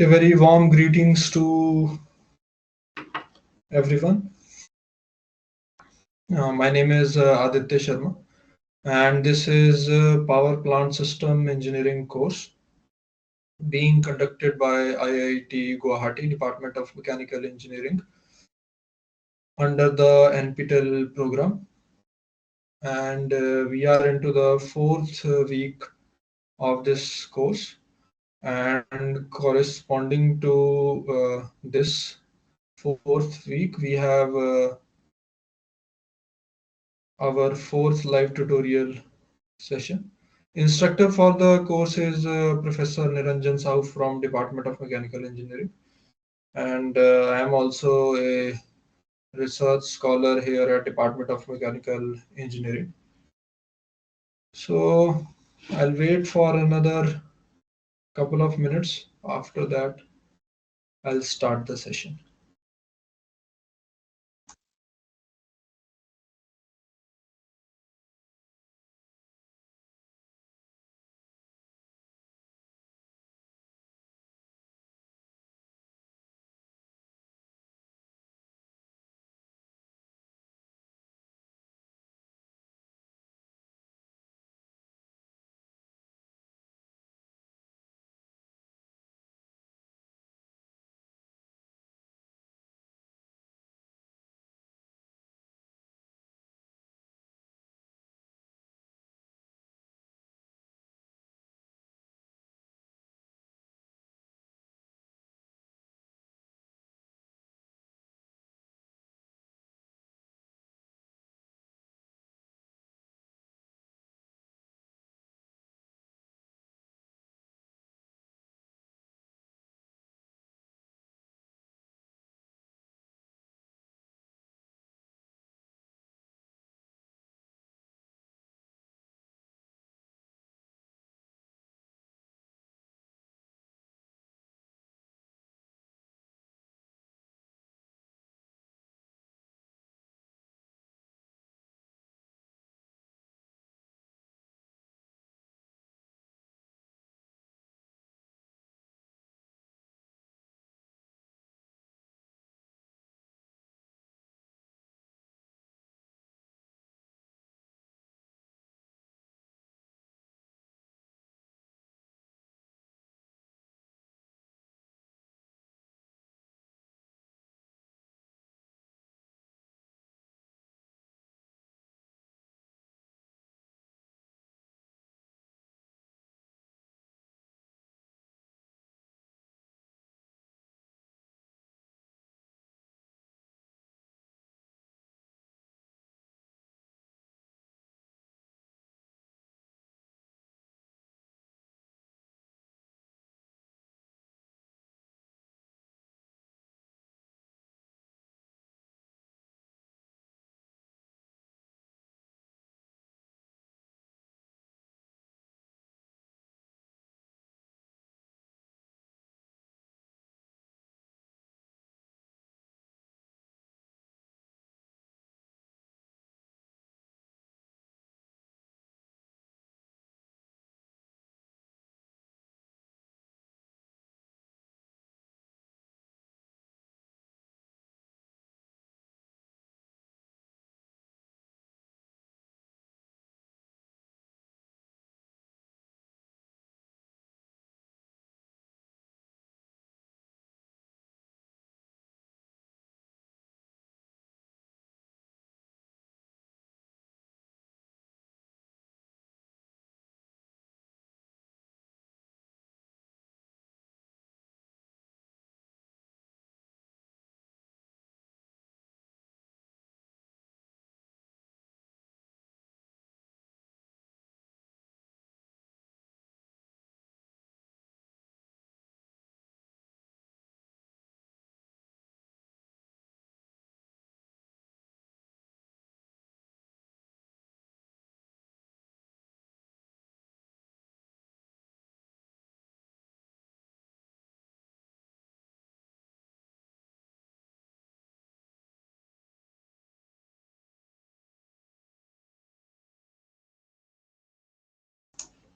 A very warm greetings to everyone. My name is Aditya Sharma, and this is Power Plant System Engineering course being conducted by IIT Guwahati Department of Mechanical Engineering under the NPTEL program. And we are into the fourth week of this course, and corresponding to this fourth week, we have our fourth live tutorial session. Instructor for the course is Professor Niranjan Sahu from Department of Mechanical Engineering, and I am also a research scholar here at Department of Mechanical Engineering. So I'll wait for another couple of minutes. After that, I'll start the session.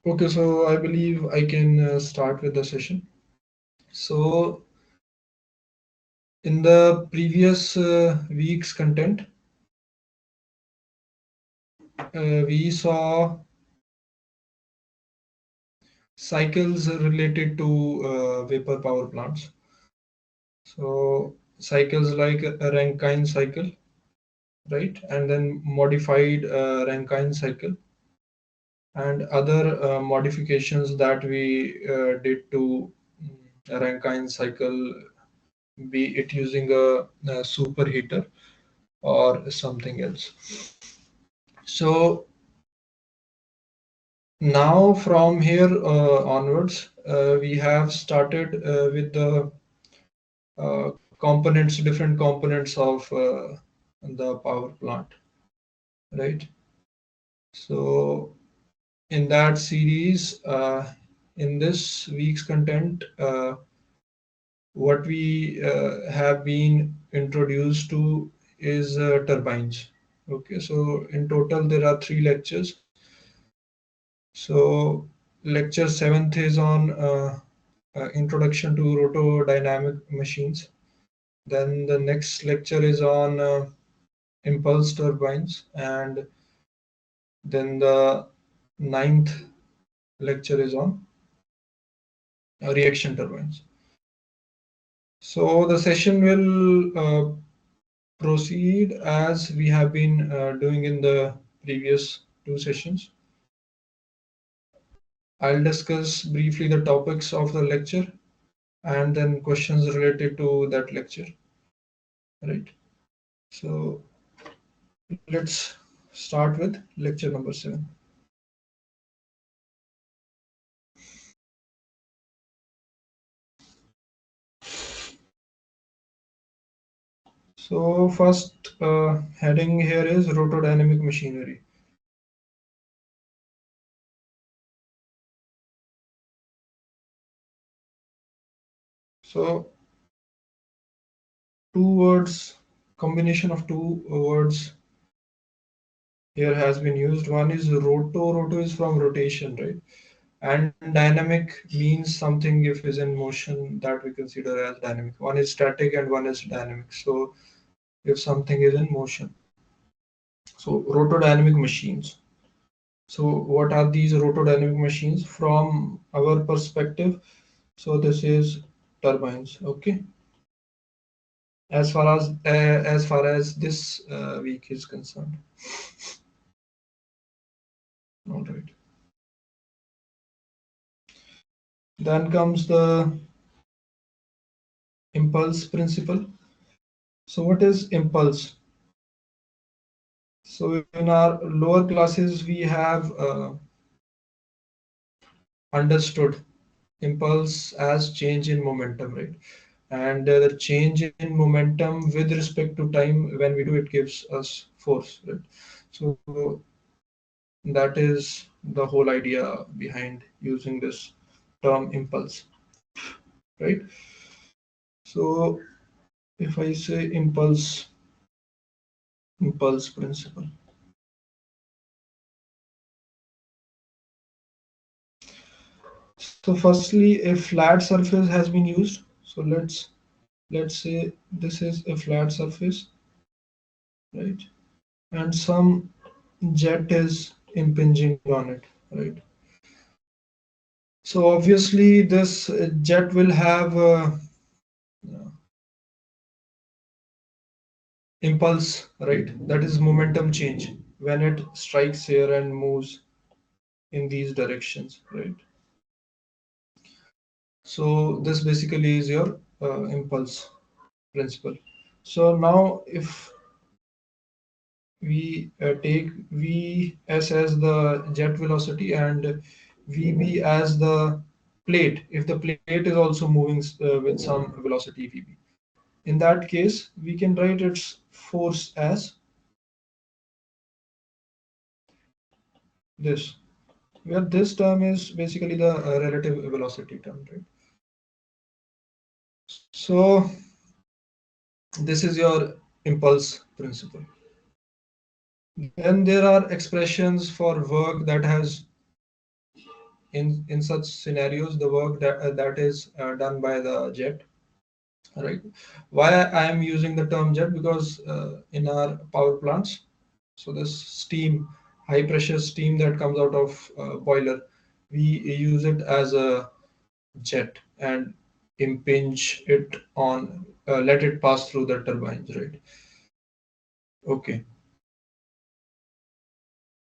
Okay, so I believe I can start with the session. So in the previous week's content, we saw cycles related to vapor power plants. So cycles like a Rankine cycle, right? And then modified Rankine cycle and other modifications that we did to a Rankine cycle, be it using a superheater or something else. So now from here onwards, we have started with the components, different components of the power plant, right? So in that series, in this week's content, what we have been introduced to is turbines. Okay, so in total there are three lectures. So lecture 7th is on introduction to rotodynamic machines. Then the next lecture is on impulse turbines, and then the ninth lecture is on reaction turbines. So the session will proceed as we have been doing in the previous two sessions. I'll discuss briefly the topics of the lecture and then questions related to that lecture, right? So let's start with lecture number 7. So first heading here is rotodynamic machinery. So two words, combination of two words here has been used. One is roto. Roto is from rotation, right? And dynamic means something if is in motion that we consider as dynamic. One is static and one is dynamic. So if something is in motion. So rotodynamic machines. So what are these rotodynamic machines from our perspective? So this is turbines. Okay. As far as this week is concerned. All right. Then comes the impulse principle. So what is impulse? So in our lower classes, we have understood impulse as change in momentum, right? And the change in momentum with respect to time, when we do it, gives us force, right? So that is the whole idea behind using this term impulse, right? So if I say impulse principle. So firstly, a flat surface has been used. So let's say this is a flat surface, right? And some jet is impinging on it, right? So obviously this jet will have impulse, right? That is momentum change when it strikes here and moves in these directions, right? So this basically is your impulse principle. So now if we take Vs as the jet velocity and Vb as the plate, if the plate is also moving with some velocity Vb, in that case we can write its force as this, where this term is basically the relative velocity term, right? So this is your impulse principle. Then there are expressions for work that has in such scenarios, the work that is done by the jet, right? Why I am using the term jet? Because in our power plants, so this steam, high pressure steam that comes out of boiler, we use it as a jet and impinge it on, let it pass through the turbines, right? Okay.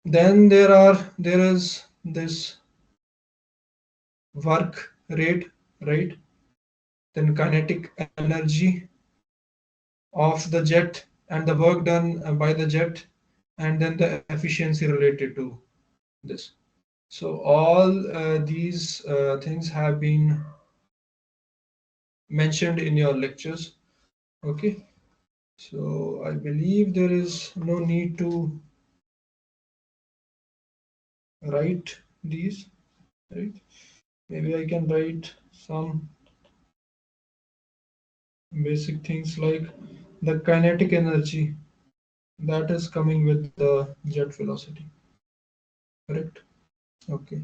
Then there is this work rate, right? Then kinetic energy of the jet and the work done by the jet, and then the efficiency related to this. So all these things have been mentioned in your lectures. Okay. So I believe there is no need to write these, right? Maybe I can write some basic things like the kinetic energy that is coming with the jet velocity, correct? Okay.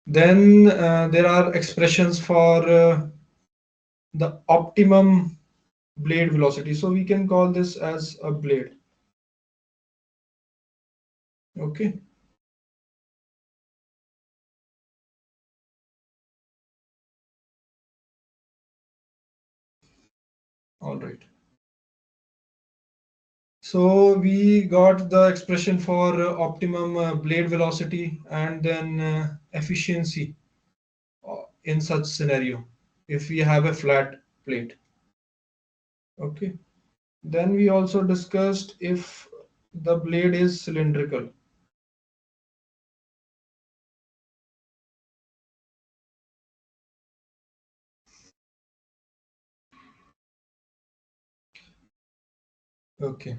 Then there are expressions for the optimum blade velocity. So we can call this as a blade. Okay. All right. So we got the expression for optimum blade velocity and then efficiency in such scenario if we have a flat plate. Okay. Then we also discussed if the blade is cylindrical. Okay.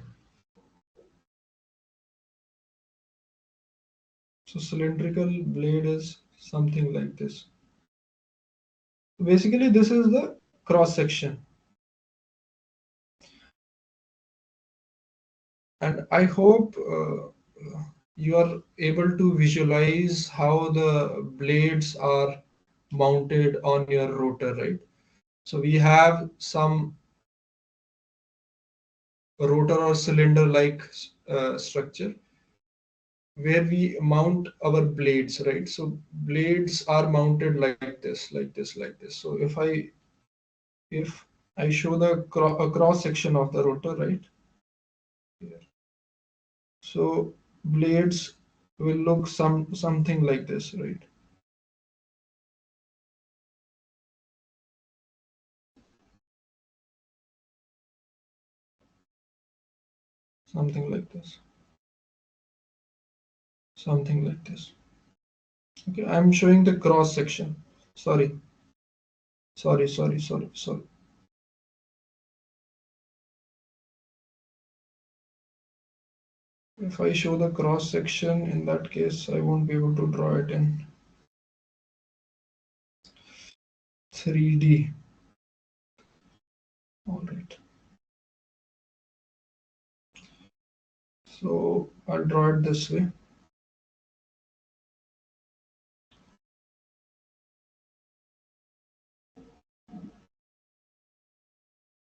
So cylindrical blade is something like this. Basically, this is the cross section. And I hope you are able to visualize how the blades are mounted on your rotor, right? So we have some rotor or cylinder like structure where we mount our blades, right? So blades are mounted like this, like this, like this. So if I show the a cross section of the rotor, right? Here. So blades will look something like this, right? Something like this. Something like this. Okay, I'm showing the cross section. Sorry, sorry. If I show the cross section, in that case, I won't be able to draw it in 3D. All right. So I'll draw it this way.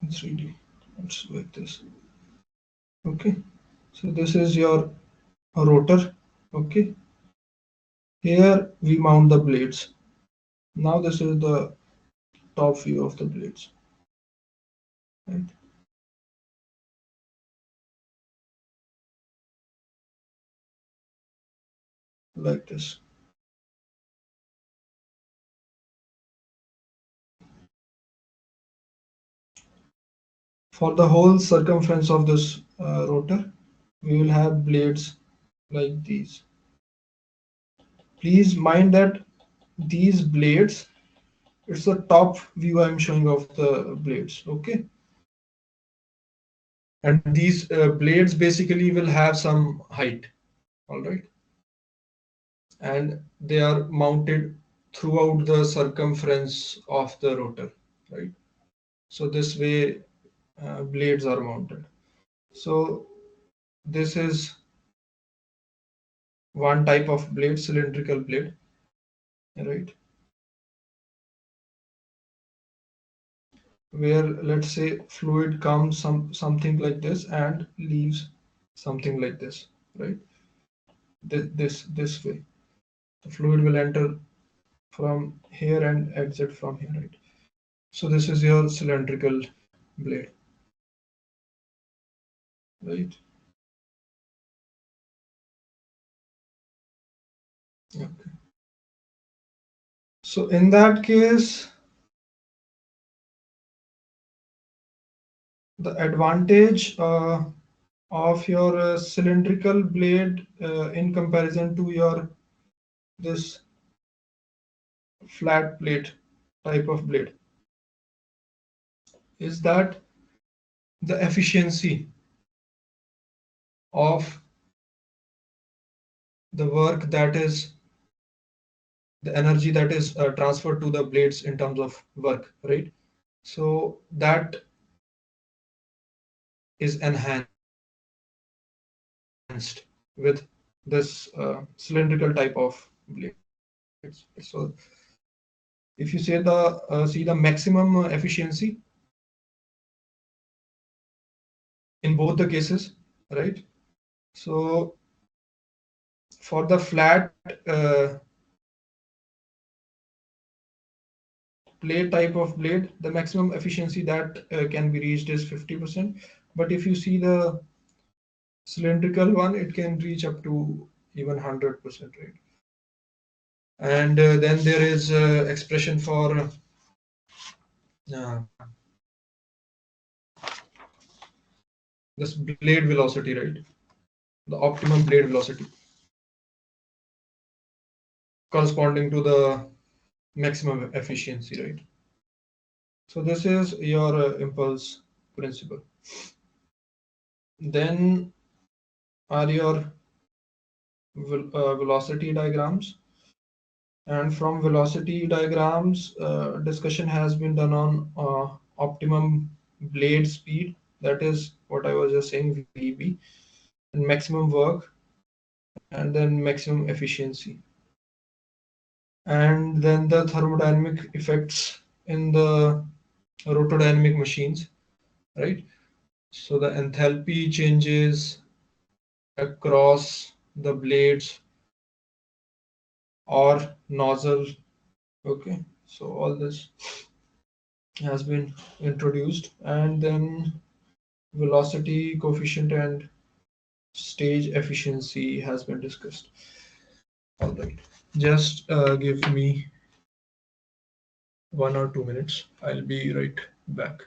In 3D. Let's like this. Okay. So this is your rotor. Okay. Here we mount the blades. Now this is the top view of the blades. Right. Like this. For the whole circumference of this rotor, we will have blades like these. Please mind that these blades, it's the top view I'm showing of the blades. Okay. And these blades basically will have some height. All right. And they are mounted throughout the circumference of the rotor, right? So this way blades are mounted. So this is one type of blade, cylindrical blade. right? Where let's say fluid comes something like this and leaves something like this, right? This way. The fluid will enter from here and exit from here, right? So this is your cylindrical blade, right? Okay. So in that case, the advantage of your cylindrical blade in comparison to your this flat plate type of blade is that the efficiency of the work that is the energy that is transferred to the blades in terms of work, right? So that is enhanced with this cylindrical type of blades. So if you say the see the maximum efficiency in both the cases, right? So for the flat plate type of blade, the maximum efficiency that can be reached is 50%. But if you see the cylindrical one, it can reach up to even 100%, right? And then there is expression for uh, this blade velocity, right? The optimum blade velocity corresponding to the maximum efficiency, right? So this is your impulse principle. Then are your velocity diagrams. And from velocity diagrams, discussion has been done on optimum blade speed. That is what I was just saying, VB, and maximum work, and then maximum efficiency. And then the thermodynamic effects in the rotodynamic machines, right? So the enthalpy changes across the blades or nozzle. Okay, so all this has been introduced, and then velocity coefficient and stage efficiency has been discussed. All right, just give me 1 or 2 minutes. I'll be right back.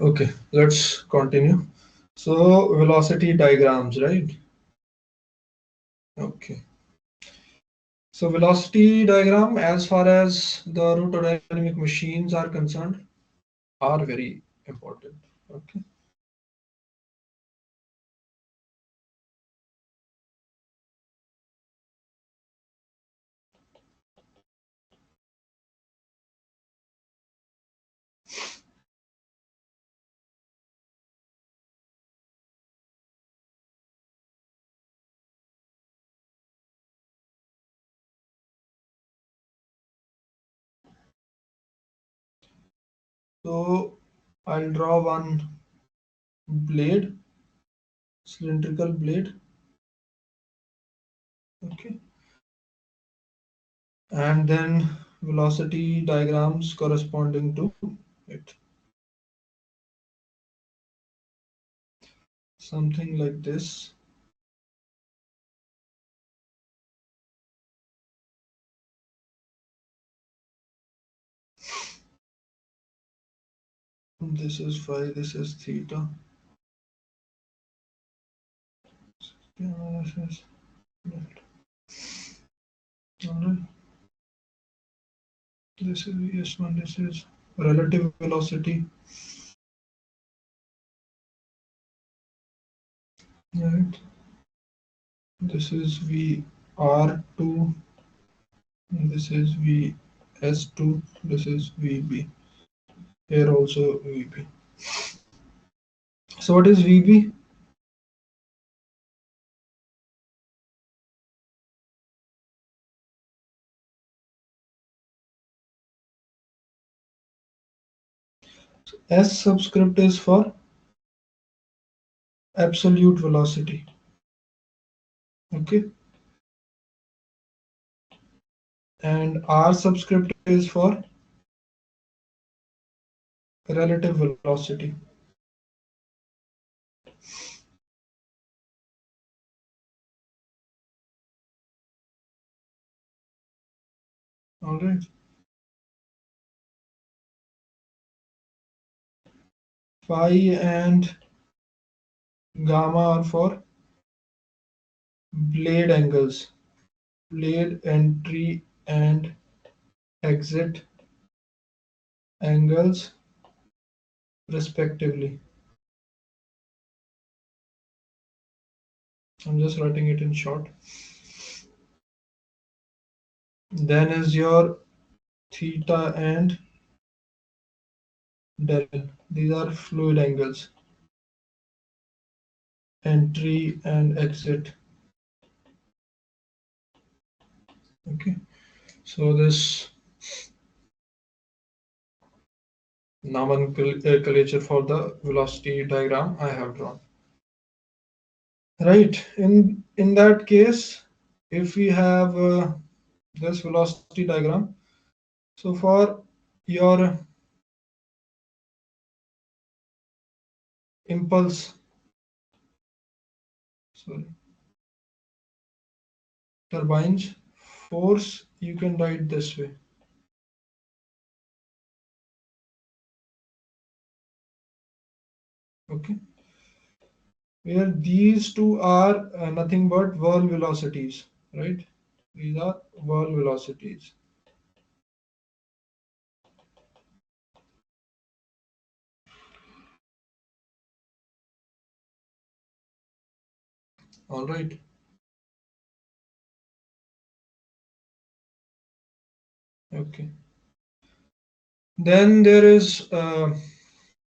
Okay, let's continue. So velocity diagrams, right? Okay. So velocity diagram, as far as the rotodynamic machines are concerned, are very important. Okay. So I'll draw one blade, cylindrical blade. Okay. And then velocity diagrams corresponding to it. Something like this. This is phi, this is theta. Yeah, this is left. All right. This is S1, this is relative velocity. Right. This is VR2, and this is VS2, this is VB. Here also VB. So what is VB? S subscript is for absolute velocity. Okay. And R subscript is for relative velocity. All right. Phi and gamma are for blade angles, blade entry and exit angles respectively. I'm just writing it in short. Then is your theta and del. These are fluid angles, entry and exit. Okay. So this nomenclature for the velocity diagram I have drawn. Right. In that case, if we have this velocity diagram, so for your impulse, sorry, turbines force, you can write this way. Okay. Where these two are nothing but whirl velocities, right? These are whirl velocities. All right. Okay. Then there is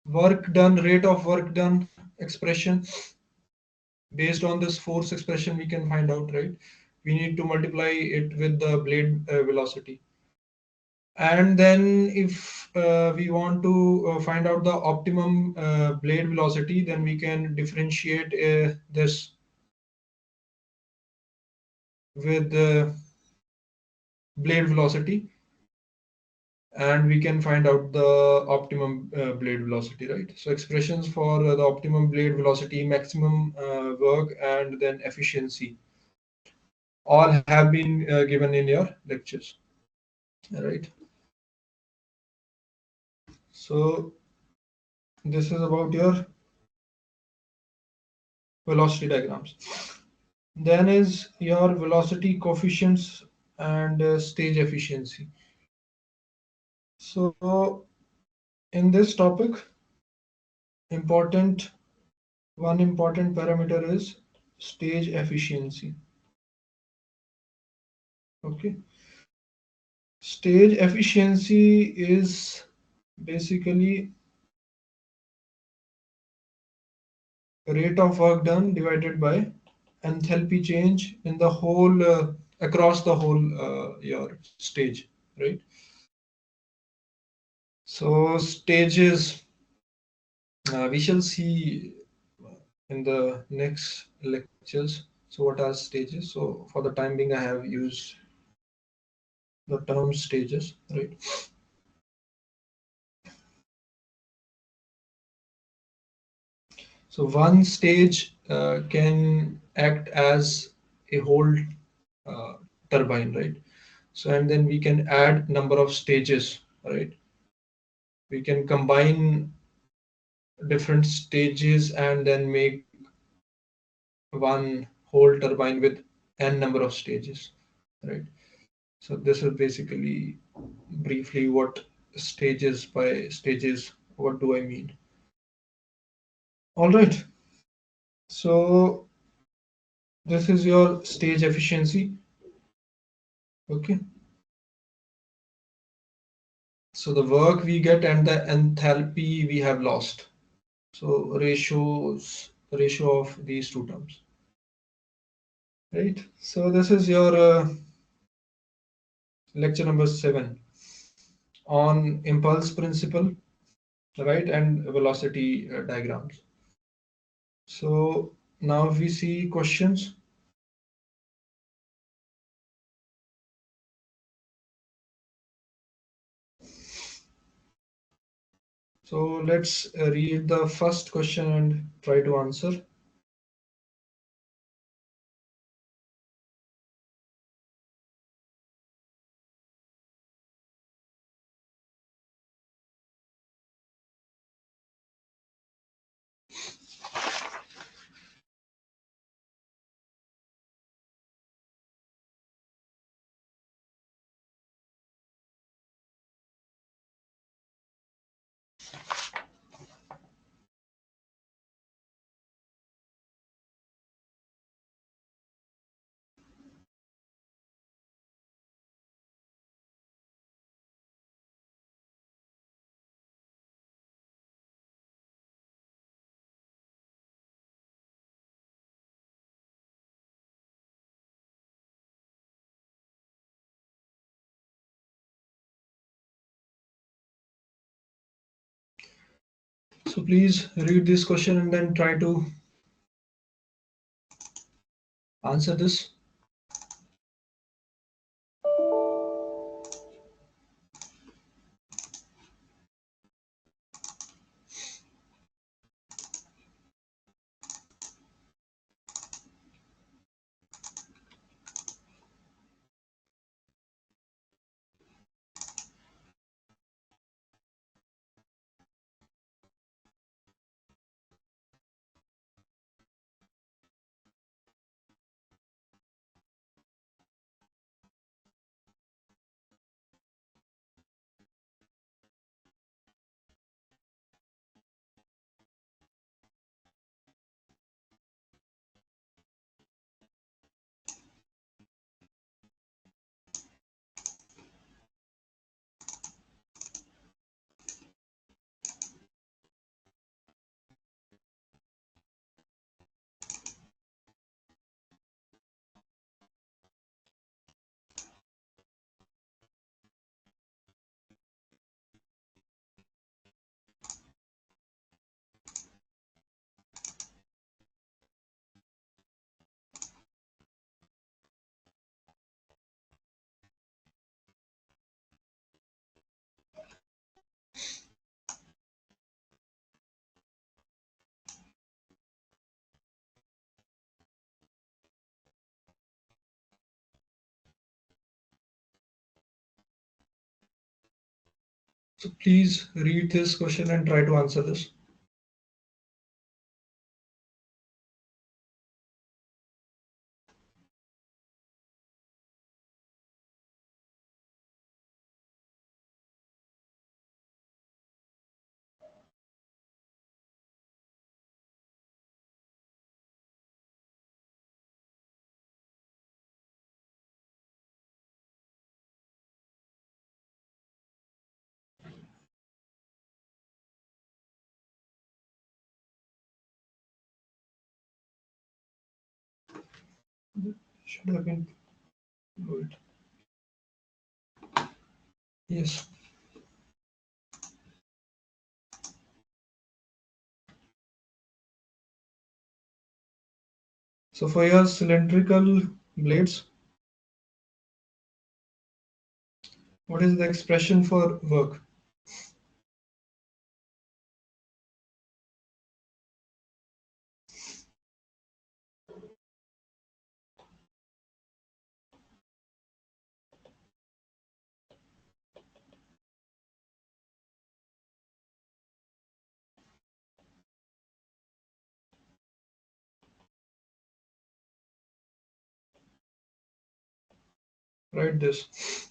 work done, rate of work done expression. Based on this force expression, we can find out, right? We need to multiply it with the blade velocity. And then if we want to find out the optimum blade velocity, then we can differentiate this with the blade velocity, and we can find out the optimum blade velocity, right? So expressions for the optimum blade velocity, maximum work, and then efficiency all have been given in your lectures, right? So This is about your velocity diagrams. Then is your velocity coefficients and stage efficiency. So in this topic, important one important parameter is stage efficiency. Okay, stage efficiency is basically rate of work done divided by enthalpy change in the whole across the whole your stage, right? So stages we shall see in the next lectures. So what are stages? So for the time being, I have used the term stages, right? So one stage can act as a whole uh, turbine, right? So and then we can add number of stages, right? We can combine different stages and then make one whole turbine with n number of stages, right? So this is basically briefly what stages by stages, what do I mean? All right. So this is your stage efficiency. Okay. So the work we get and the enthalpy we have lost. So ratio of these two terms. Right. So this is your lecture number 7 on impulse principle, right, and velocity diagrams. So now if we see questions. So let's read the first question and try to answer. So please read this question and then try to answer this. So please read this question and try to answer this. Should have been fluid. Yes. So for your cylindrical blades, what is the expression for work? Write this.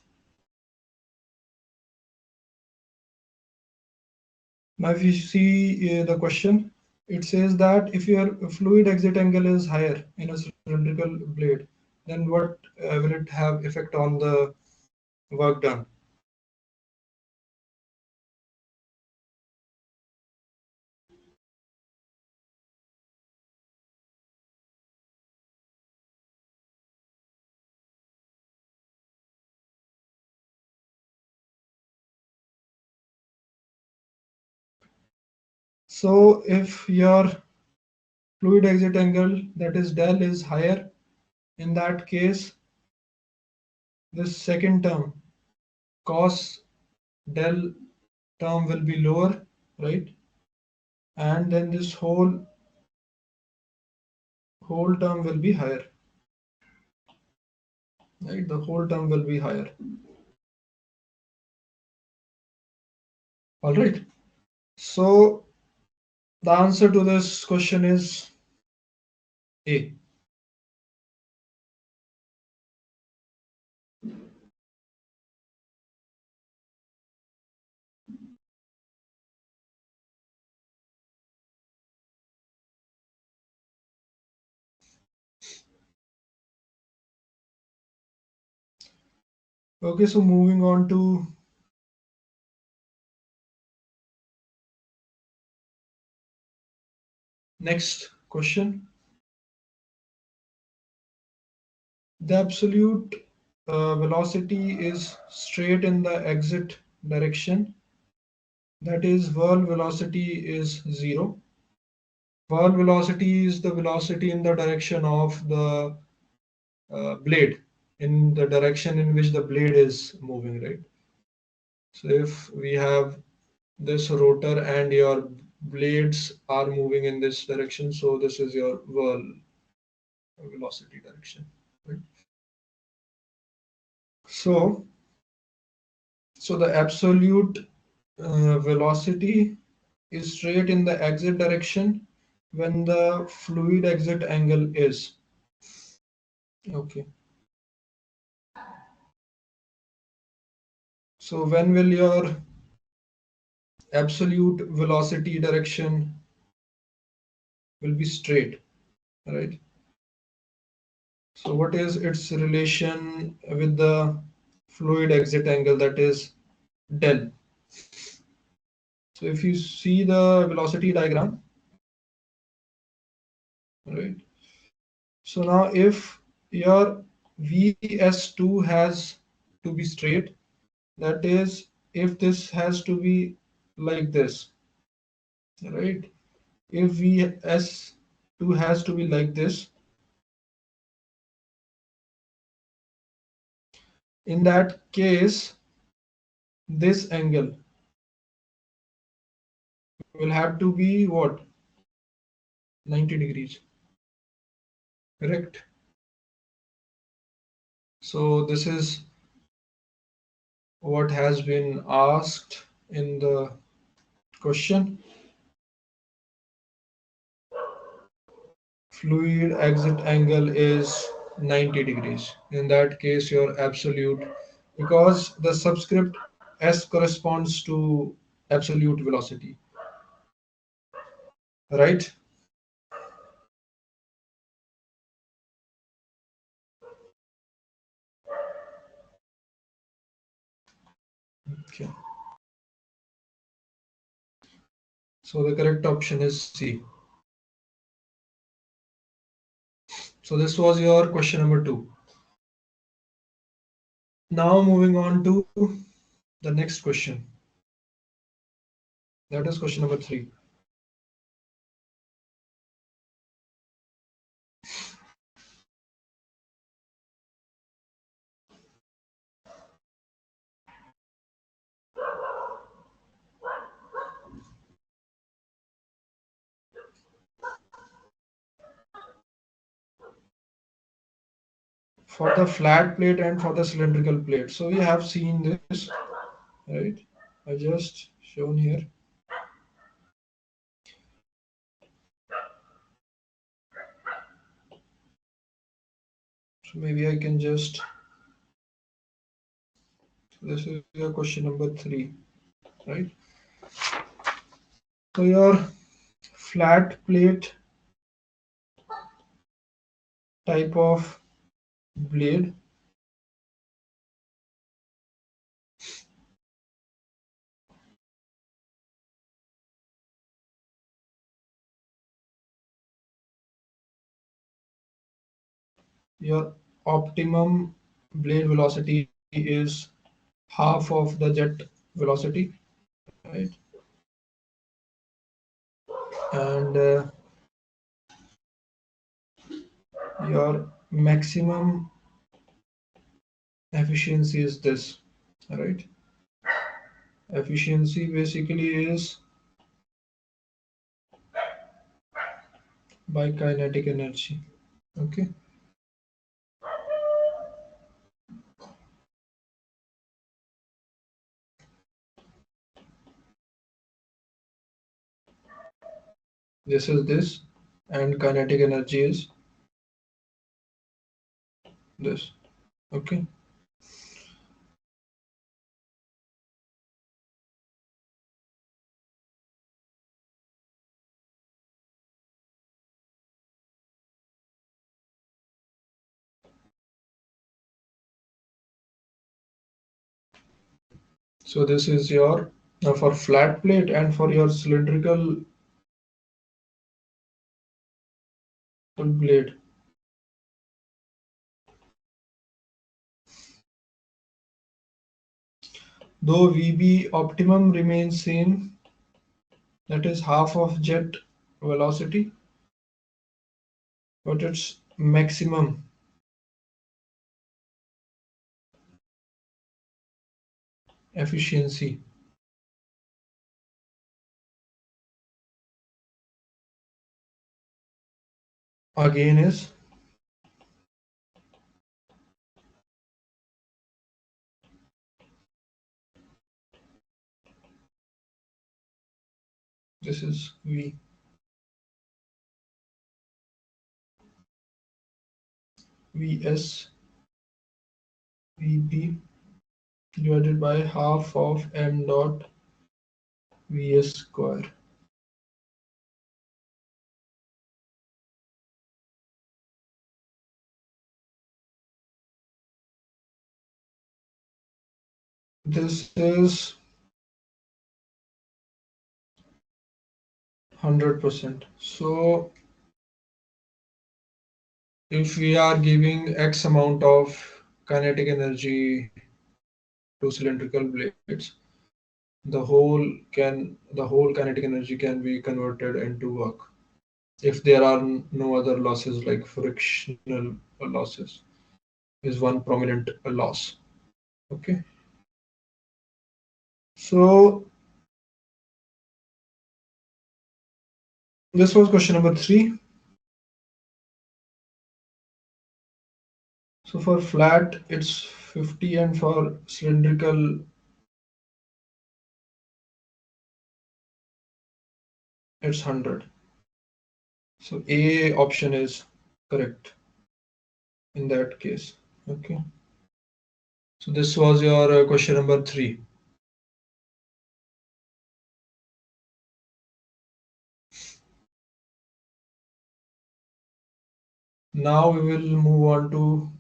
Now, if you see the question, it says that if your fluid exit angle is higher in a cylindrical blade, then what will it have effect on the work done? So if your fluid exit angle, that is del, is higher, in that case, this second term, cos del term will be lower, right? And then this whole term will be higher, right? The whole term will be higher. All right. So the answer to this question is A. Okay, so moving on to next question. The absolute velocity is straight in the exit direction. That is, whirl velocity is zero. Whirl velocity is the velocity in the direction of the blade, in the direction in which the blade is moving, right? So if we have this rotor and your blades are moving in this direction, so this is your whirl velocity direction, right? So, so the absolute velocity is straight in the exit direction when the fluid exit angle is. Okay. So when will your absolute velocity direction will be straight, right? So what is its relation with the fluid exit angle, that is del? So if you see the velocity diagram, right? So now if your Vs2 has to be straight, that is, if this has to be like this, right? If Vs2 has to be like this, in that case, this angle will have to be what? 90 degrees, correct? So this is what has been asked in the question. Fluid exit angle is 90 degrees. In that case, your absolute, because the subscript S corresponds to absolute velocity, right? Okay. So the correct option is C. So this was your question number 2. Now moving on to the next question. That is question number 3. For the flat plate and for the cylindrical plate. So we have seen this, right? I just shown here. So maybe I can just, this is your question number 3, right? So your flat plate type of blade, your optimum blade velocity is half of the jet velocity, right? And your maximum efficiency is this, right? Efficiency basically is by kinetic energy. Okay. This is this, and kinetic energy is this. Okay. So this is your for flat plate, and for your cylindrical blade. Though VB optimum remains same, that is half of jet velocity, but its maximum efficiency again is this is V. Vs Vb divided by half of m dot Vs square. This is 100%. So if we are giving X amount of kinetic energy to cylindrical blades, the whole kinetic energy can be converted into work if there are no other losses, like frictional losses is one prominent loss. Okay. So this was question number 3. So for flat, it's 50, and for cylindrical, it's 100. So A option is correct in that case. Okay. So this was your question number 3. Now we will move on to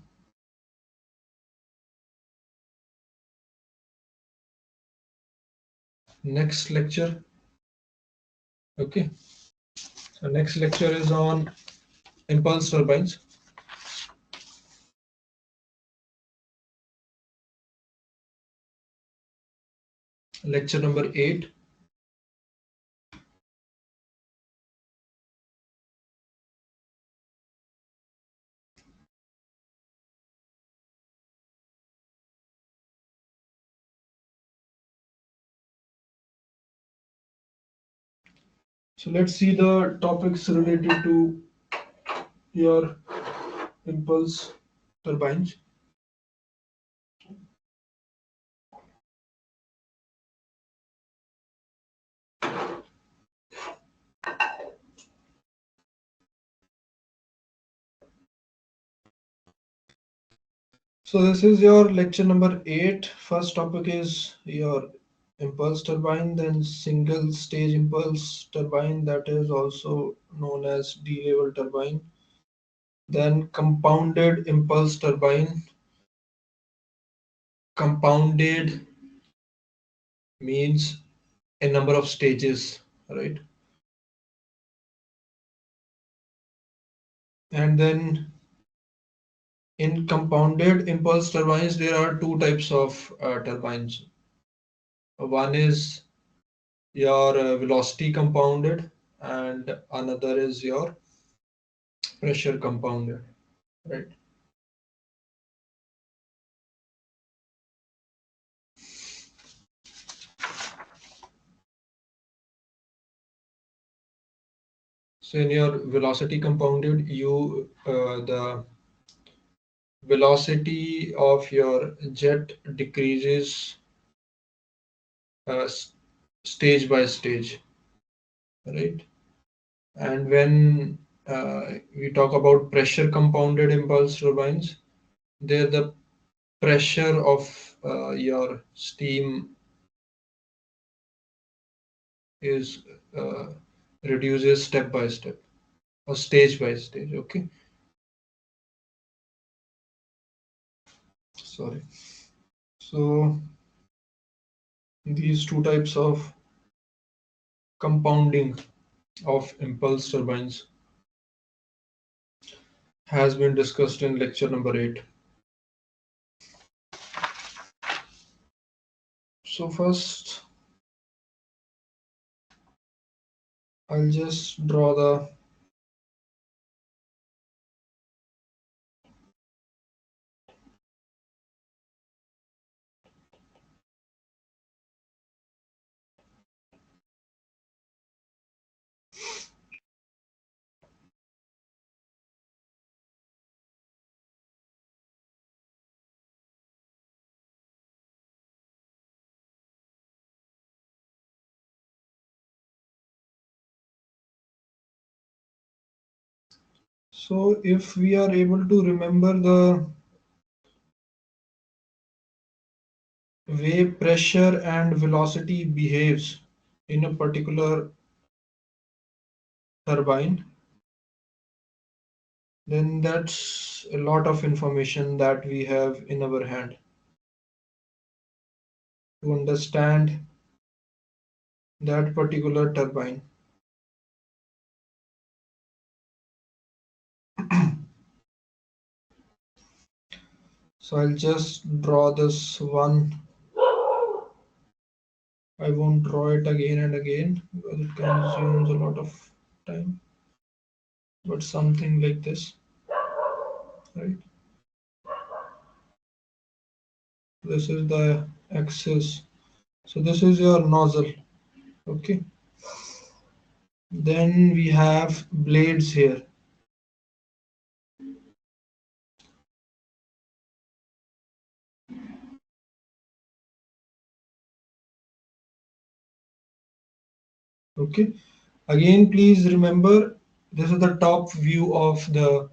next lecture. Okay. So next lecture is on impulse turbines. lecture number 8. So let's see the topics related to your impulse turbines. So this is your lecture number 8. First topic is your impulse turbine, then single stage impulse turbine, that is also known as D-level turbine, then compounded impulse turbine. Compounded means a number of stages, right? And then in compounded impulse turbines, there are two types of turbines. One is your velocity compounded, and another is your pressure compounded, right? So in your velocity compounded, the velocity of your jet decreases uh, s- stage by stage, right? And when we talk about pressure compounded impulse turbines, there the pressure of your steam is uh, reduces step by step or stage by stage. Okay, sorry. So these two types of compounding of impulse turbines has been discussed in lecture number 8. So first, I'll just draw the so if we are able to remember the way pressure and velocity behaves in a particular turbine, then that's a lot of information that we have in our hand to understand that particular turbine. So I'll just draw this one. I won't draw it again and again because it consumes a lot of time, but something like this, right? This is the axis. So this is your nozzle, okay? Then we have blades here. Okay. Again, please remember this is the top view of the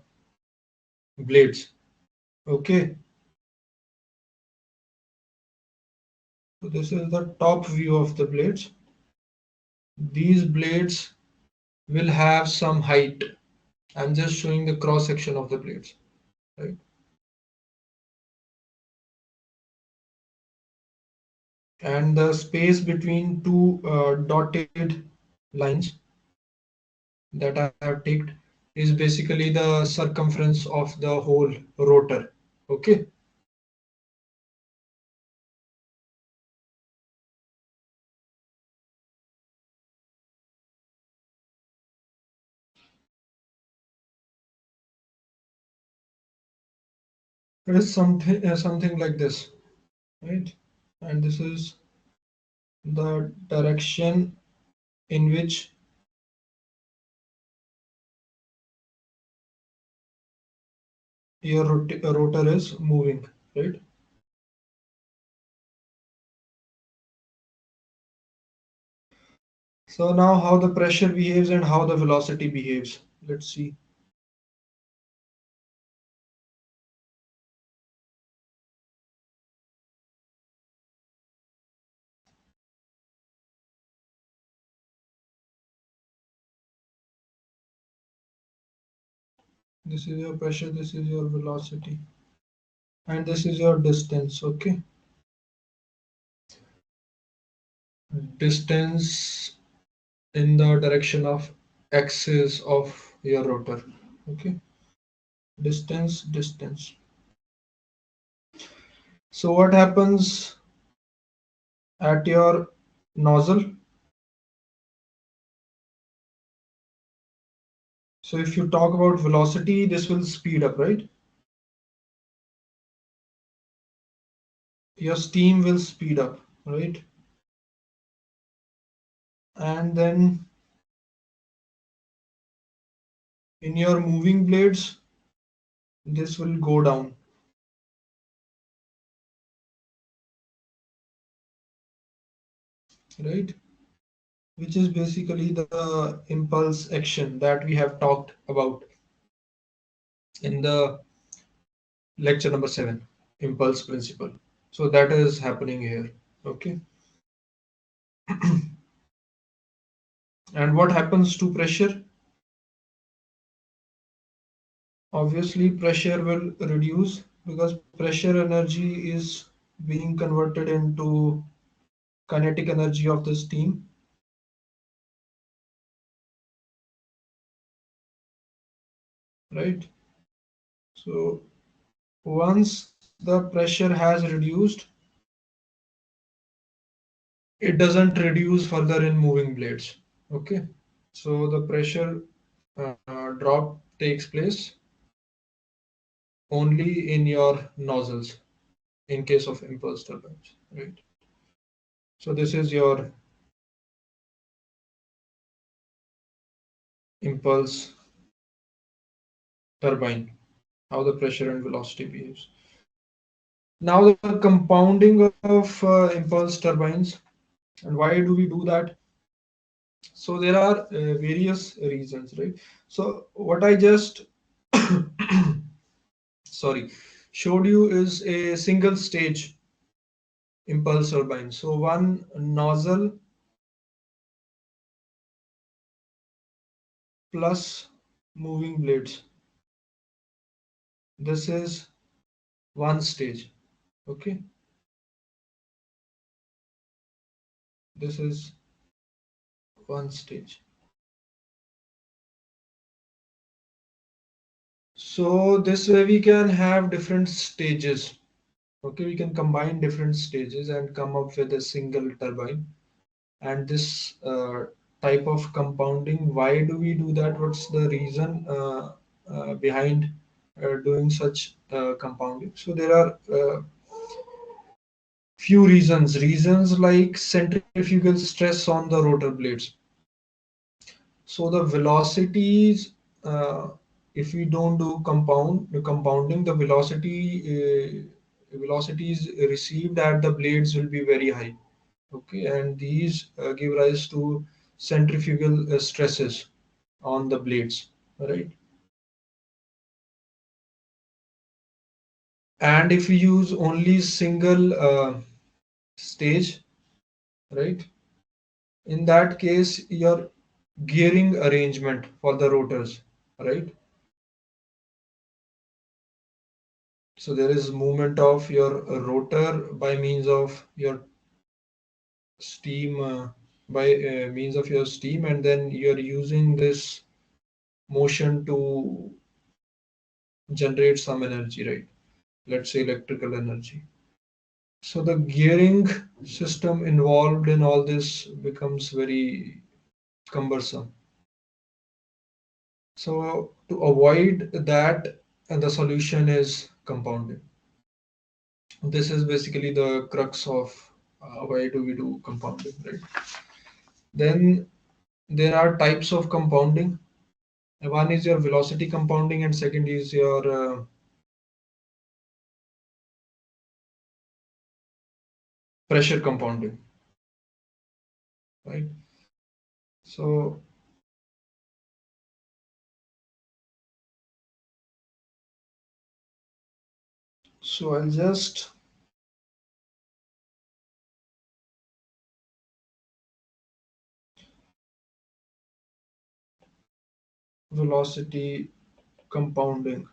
blades. Okay. So this is the top view of the blades. These blades will have some height. I'm just showing the cross section of the blades, right? And the space between two dotted lines that I have ticked is basically the circumference of the whole rotor. Okay. It is something like this, right? And this is the direction in which your rotor is moving, right? So now how the pressure behaves and how the velocity behaves. Let's see. This is your pressure, this is your velocity, and this is your distance, okay? Distance in the direction of axis of your rotor, okay? Distance. So what happens at your nozzle? So if you talk about velocity, this will speed up, right? Your steam will speed up, right? And then in your moving blades, this will go down, right? Which is basically the impulse action that we have talked about in the lecture number 7, impulse principle. So that is happening here, okay? And what happens to pressure? Obviously, pressure will reduce because pressure energy is being converted into kinetic energy of the steam, right? So once the pressure has reduced, it doesn't reduce further in moving blades. Okay, so the pressure drop takes place only in your nozzles in case of impulse turbines, right? So this is your impulse turbine, how the pressure and velocity behaves. Now the compounding of impulse turbines, and why do we do that? So there are various reasons, right? So what I just sorry showed you is a single stage impulse turbine. So one nozzle plus moving blades. This is one stage. Okay, this is one stage. So this way we can have different stages. Okay, we can combine different stages and come up with a single turbine. And this type of compounding, why do we do that? What's the reason behind doing such compounding? So there are few reasons like centrifugal stress on the rotor blades. So the velocities, if we don't do compounding, the velocities received at the blades will be very high. Okay, and these give rise to centrifugal stresses on the blades, right? And if we use only single stage, right? In that case, your gearing arrangement for the rotors, right? So there is movement of your rotor by means of your steam, by means of your steam, and then you're using this motion to generate some energy, right? Let's say electrical energy. So the gearing system involved in all this becomes very cumbersome. So to avoid that, and the solution is compounding. This is basically the crux of why do we do compounding, right? Then there are types of compounding. One is your velocity compounding, and second is your pressure compounding, right? So, so I'll just velocity compounding.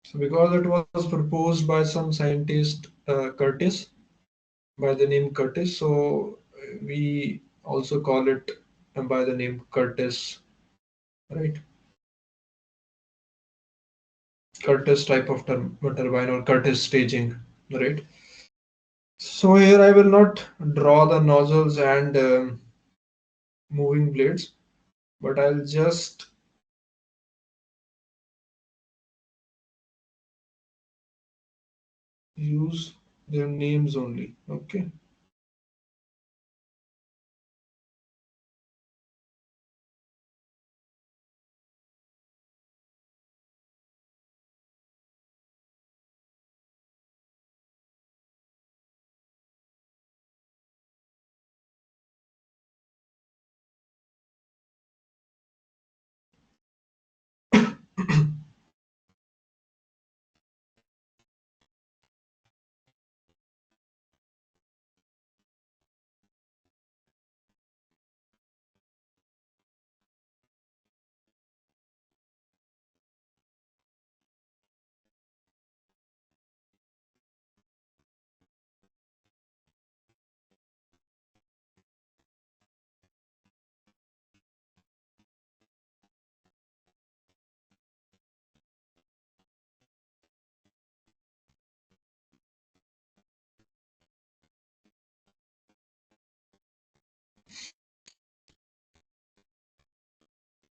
So, because it was proposed by some scientist, Curtis, by the name Curtis, so we also call it by the name Curtis, right? Curtis type of turbine or Curtis staging, right? So here I will not draw the nozzles and moving blades, but I'll just use their names only. Okay.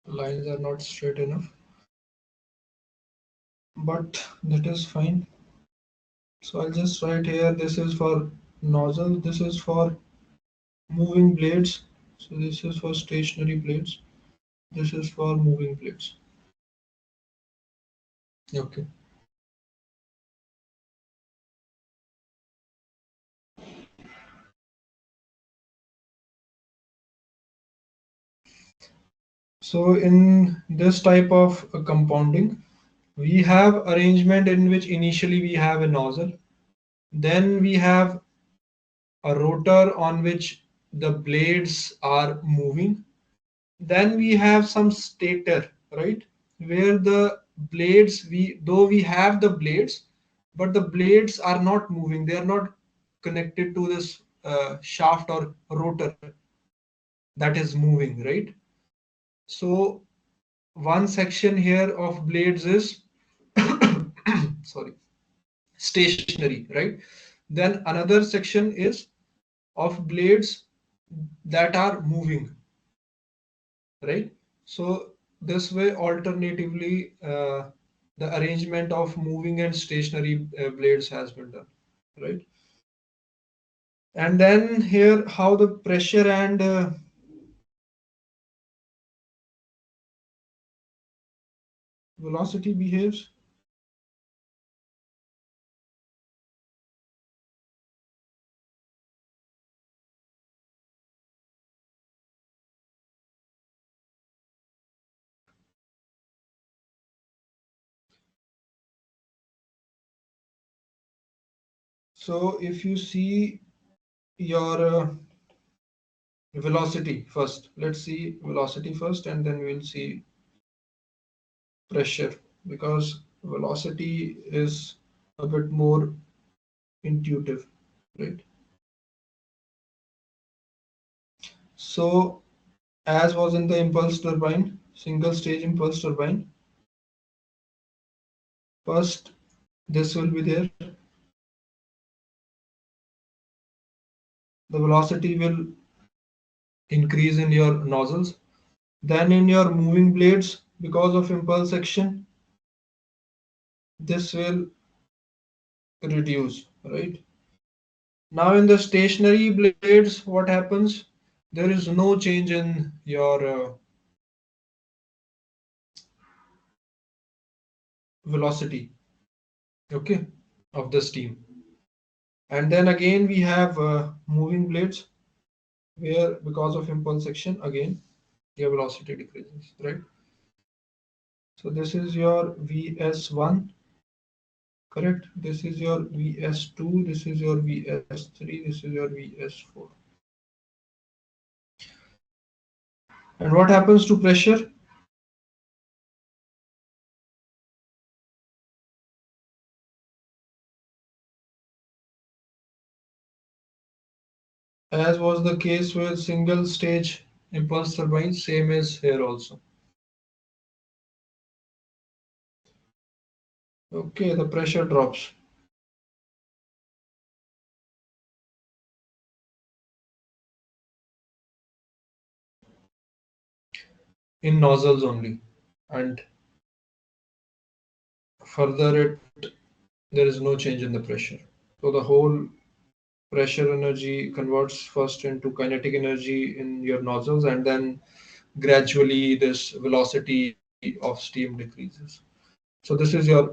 Lines are not straight enough, but that is fine. So I'll just write here this is for nozzle, this is for moving blades. So this is for stationary blades, this is for moving blades. Okay. So in this type of compounding, we have arrangement in which initially we have a nozzle, then we have a rotor on which the blades are moving, then we have some stator, right, where the blades, we though we have the blades, but the blades are not moving, they are not connected to this shaft or rotor that is moving, right? So one section here of blades is sorry, stationary, right? Then another section is of blades that are moving, right? So this way, alternatively, the arrangement of moving and stationary blades has been done, right? And then here, how the pressure and velocity behaves. So if you see your velocity first, let's see velocity first, and then we'll see pressure, because velocity is a bit more intuitive, right? So as was in the impulse turbine, single stage impulse turbine, first this will be there, the velocity will increase in your nozzles. Then in your moving blades, because of impulse action, this will reduce, right? Now in the stationary blades, what happens? There is no change in your velocity, okay, of the steam. And then again we have moving blades where because of impulse action, again your velocity decreases, right? So this is your VS1, correct? This is your VS2, this is your VS3, this is your VS4. And what happens to pressure? As was the case with single stage impulse turbines, same is here also. Okay, the pressure drops in nozzles only, and further it there is no change in the pressure. So the whole pressure energy converts first into kinetic energy in your nozzles, and then gradually this velocity of steam decreases. So this is your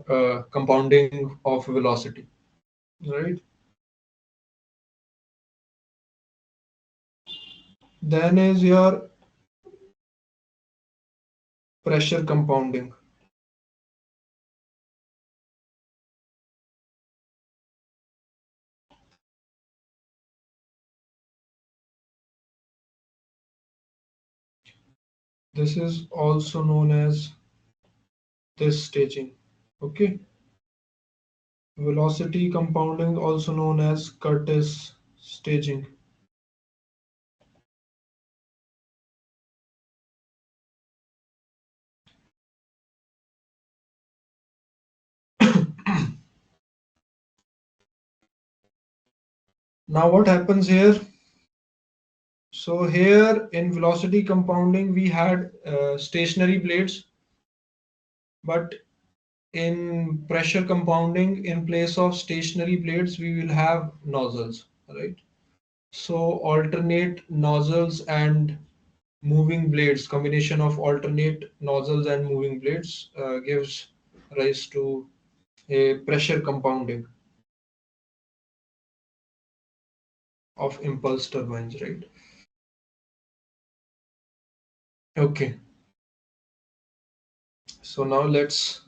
compounding of velocity, right? Then is your pressure compounding. This is also known as this staging. Okay, velocity compounding, also known as Curtis staging. Now what happens here? So here in velocity compounding we had stationary blades, but in pressure compounding, in place of stationary blades we will have nozzles, right? So alternate nozzles and moving blades, combination of alternate nozzles and moving blades gives rise to a pressure compounding of impulse turbines, right? Okay, so now let's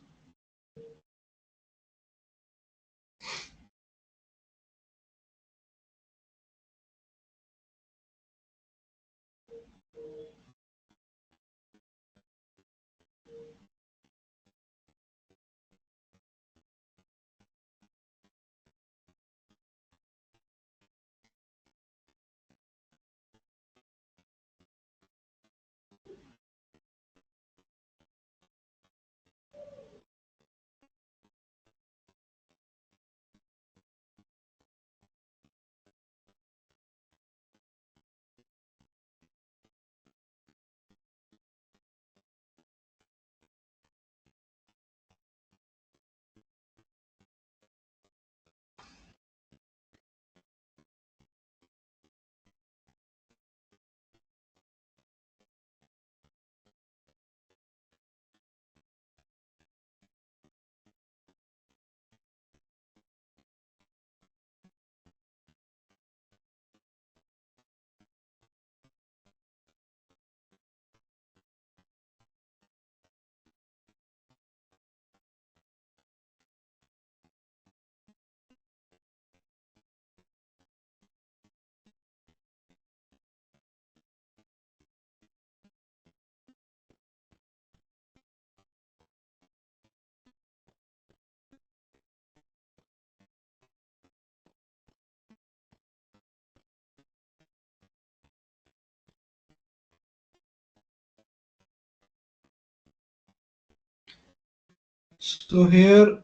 so here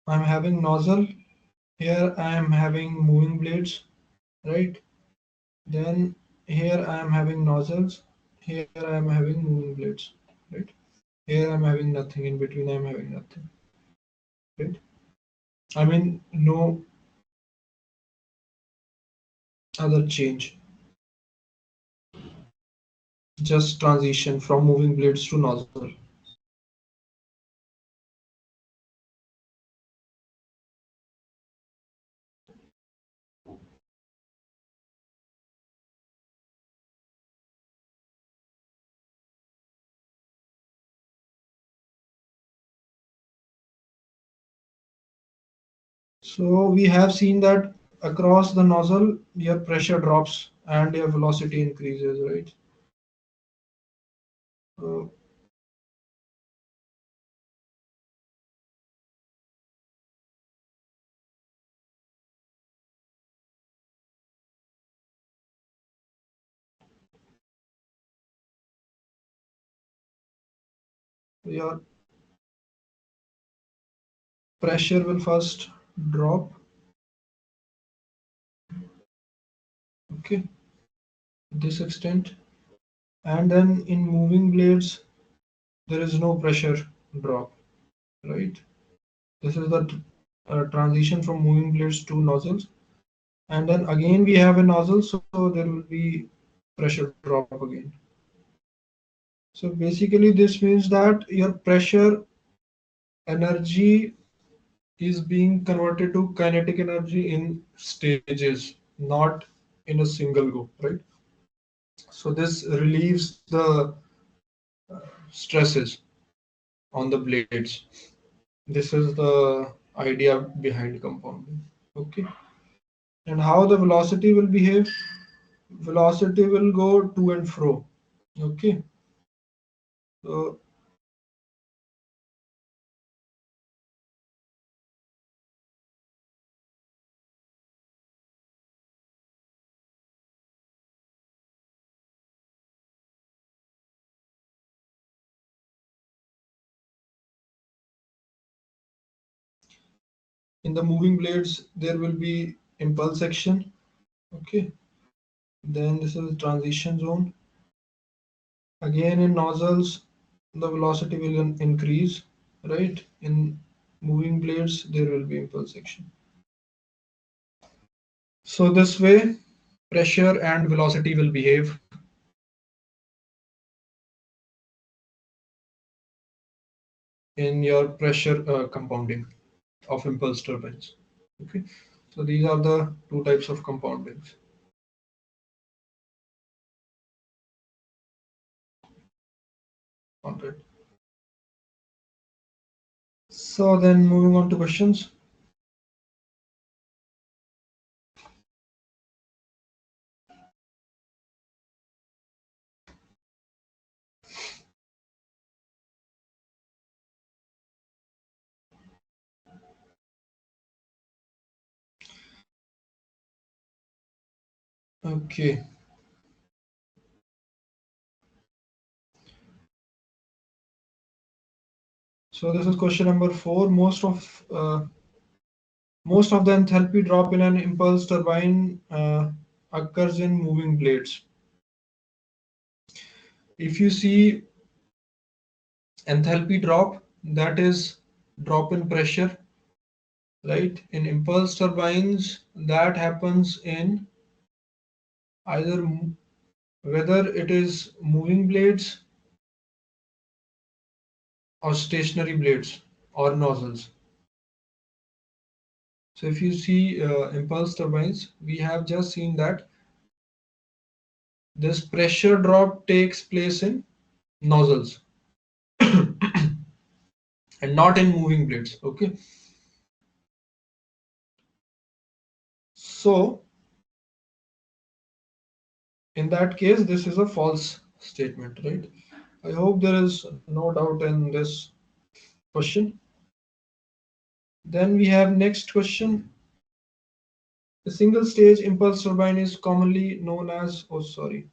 I'm having nozzle, here I am having moving blades, right? Then here I am having nozzles, here I am having moving blades, right? Here I am having nothing, in between I am having nothing, right? I mean, no other change, just transition from moving blades to nozzle. So we have seen that across the nozzle, your pressure drops and your velocity increases, right? Uh, your pressure will first drop, okay, this extent, and then in moving blades, there is no pressure drop, right? This is the transition from moving blades to nozzles. And then again, we have a nozzle, so there will be pressure drop again. So basically, this means that your pressure energy is being converted to kinetic energy in stages, not in a single go, right? So this relieves the stresses on the blades. This is the idea behind compounding. Okay. And how the velocity will behave? Velocity will go to and fro. Okay. So in the moving blades, there will be impulse action. Okay. Then this is transition zone. Again, in nozzles, the velocity will increase, right? In moving blades, there will be impulse action. So this way, pressure and velocity will behave in your pressure compounding of impulse turbines. Okay, so these are the two types of compoundings. All right. So then moving on to questions. Okay. So this is question number 4. Most of the enthalpy drop in an impulse turbine occurs in moving blades. If you see enthalpy drop, that is drop in pressure, right? In impulse turbines, that happens in either whether it is moving blades or stationary blades or nozzles. So if you see impulse turbines, we have just seen that this pressure drop takes place in nozzles and not in moving blades. Okay. So in that case, this is a false statement, right? I hope there is no doubt in this question. Then we have next question. The single stage impulse turbine is commonly known as, oh sorry,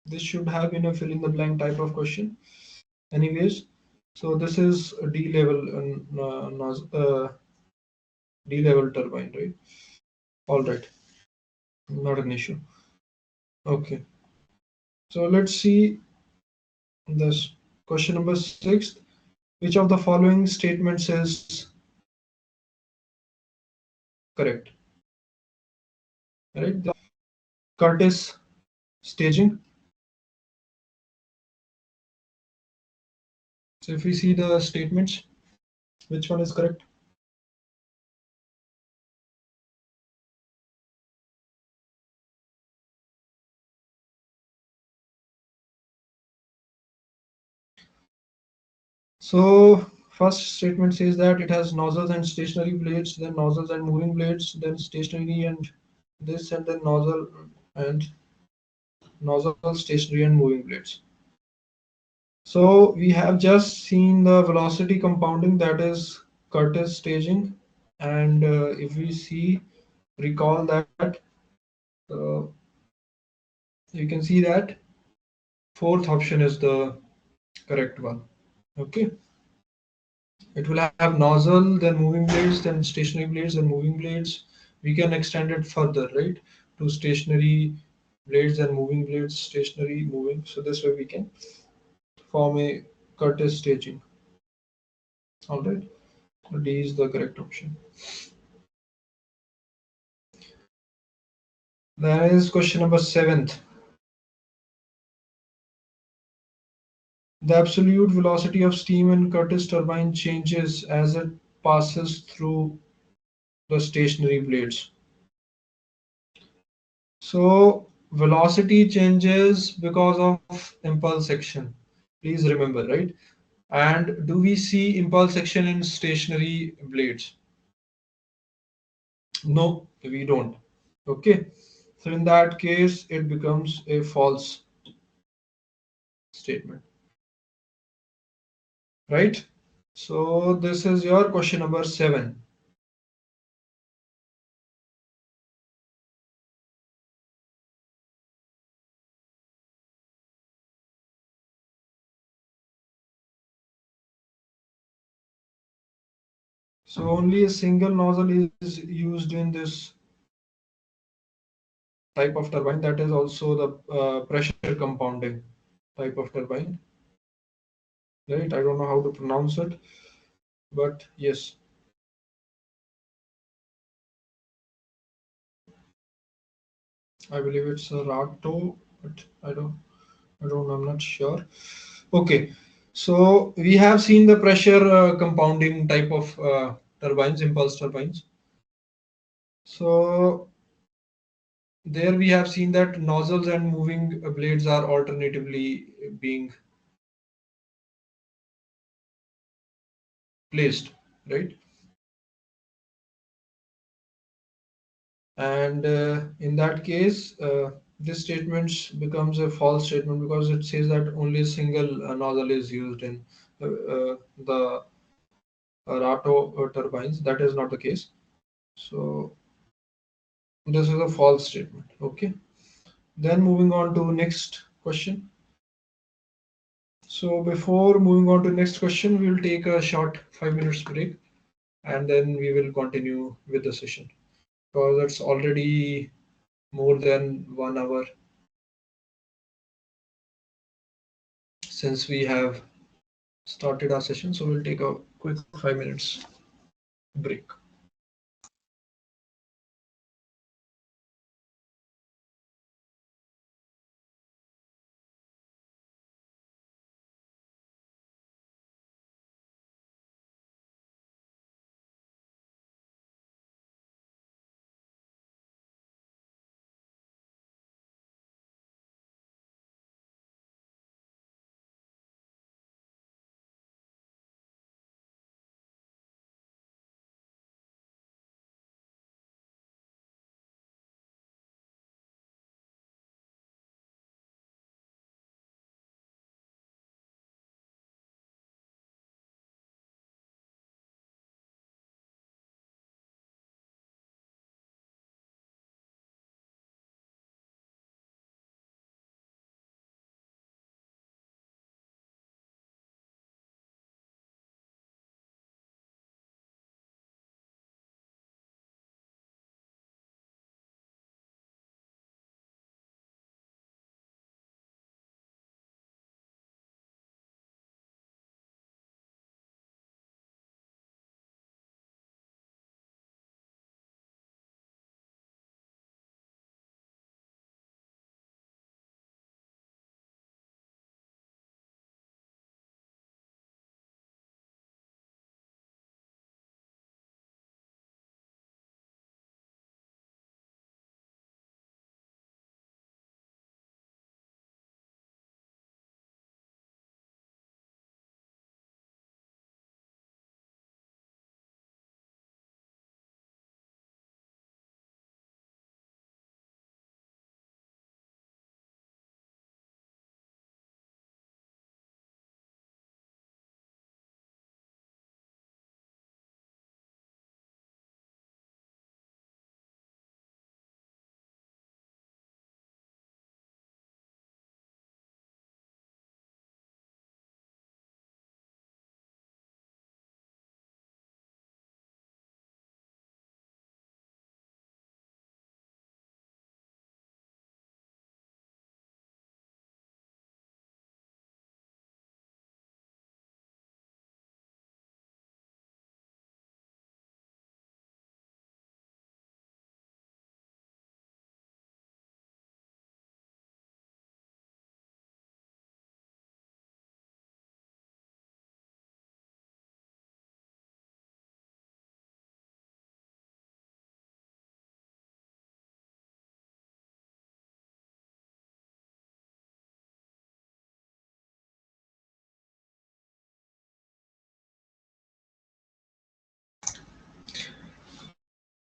this should have been a fill in the blank type of question. Anyways, so this is a D level D level turbine, right? All right, not an issue. Okay, so let's see this question number 6. Which of the following statements is correct? Right? The Curtis staging. So if we see the statements, which one is correct? So first statement says that it has nozzles and stationary blades, then nozzles and moving blades, then stationary and this, and then and nozzle, stationary and moving blades. So we have just seen the velocity compounding, that is Curtis staging, and if we see, recall that, uh, you can see that fourth option is the correct one. Okay, it will have nozzle, then moving blades, then stationary blades, then moving blades. We can extend it further, right, to stationary blades and moving blades, stationary, moving. So this way we can form a Curtis staging. All right, so D is the correct option. Then is question number 7th. The absolute velocity of steam in Curtis turbine changes as it passes through the stationary blades. So velocity changes because of impulse action. Please remember, right? And do we see impulse action in stationary blades? No, we don't. Okay. So in that case, it becomes a false statement, right? So this is your question number 7. So only a single nozzle is used in this type of turbine. That is also the pressure compounding type of turbine, right? I don't know how to pronounce it, but yes, I believe it's a Rato, but I'm not sure. Okay, so we have seen the pressure compounding type of turbines, impulse turbines. So there we have seen that nozzles and moving blades are alternatively being placed, right? And in that case, this statement becomes a false statement because it says that only a single nozzle is used in the Rato turbines. That is not the case. So this is a false statement. Okay. Then moving on to next question. So before moving on to next question, we will take a short 5 minutes break and then we will continue with the session because it's already more than 1 hour since we have started our session. So we'll take a quick 5 minutes break.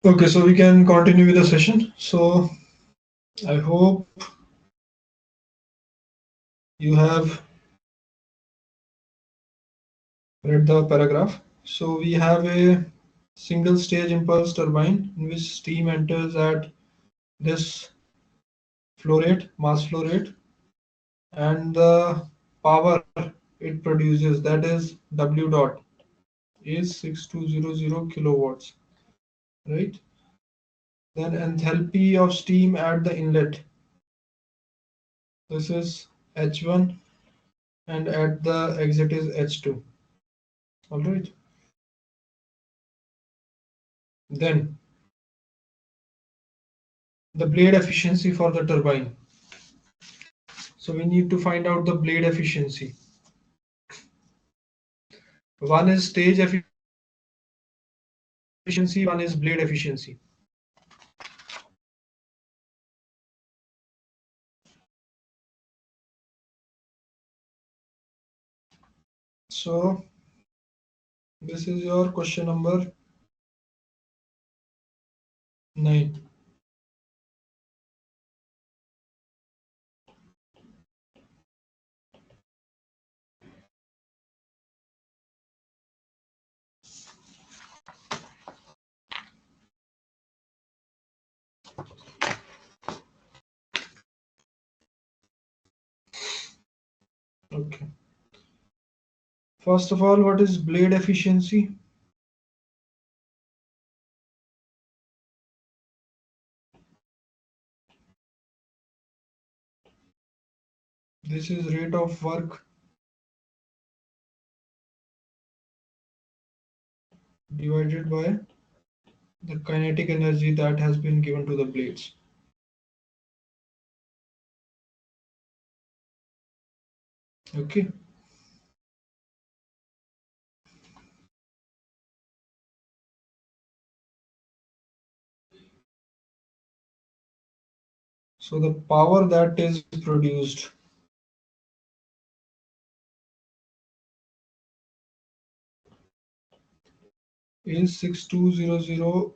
Okay, so we can continue with the session. So I hope you have read the paragraph. So we have a single stage impulse turbine in which steam enters at this flow rate, mass flow rate, and the power it produces, that is W dot, is 6200 kilowatts, right? Then enthalpy of steam at the inlet, this is H1, and at the exit is H2. All right. Then the blade efficiency for the turbine. So we need to find out the blade efficiency. One is stage efficiency, one is blade efficiency. So this is your question number 9. Okay. First of all, what is blade efficiency? This is rate of work divided by the kinetic energy that has been given to the blades. Okay. So the power that is produced is 6200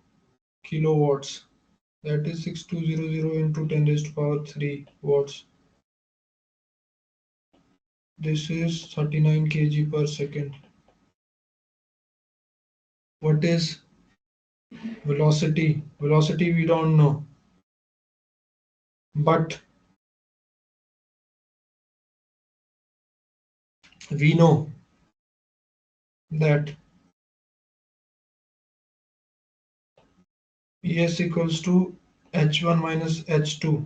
kilowatts. That is 6200 into 10 raised to power 3 watts. This is 39 kg per second. What is velocity? Velocity we don't know, but we know that PS equals to H1 minus H2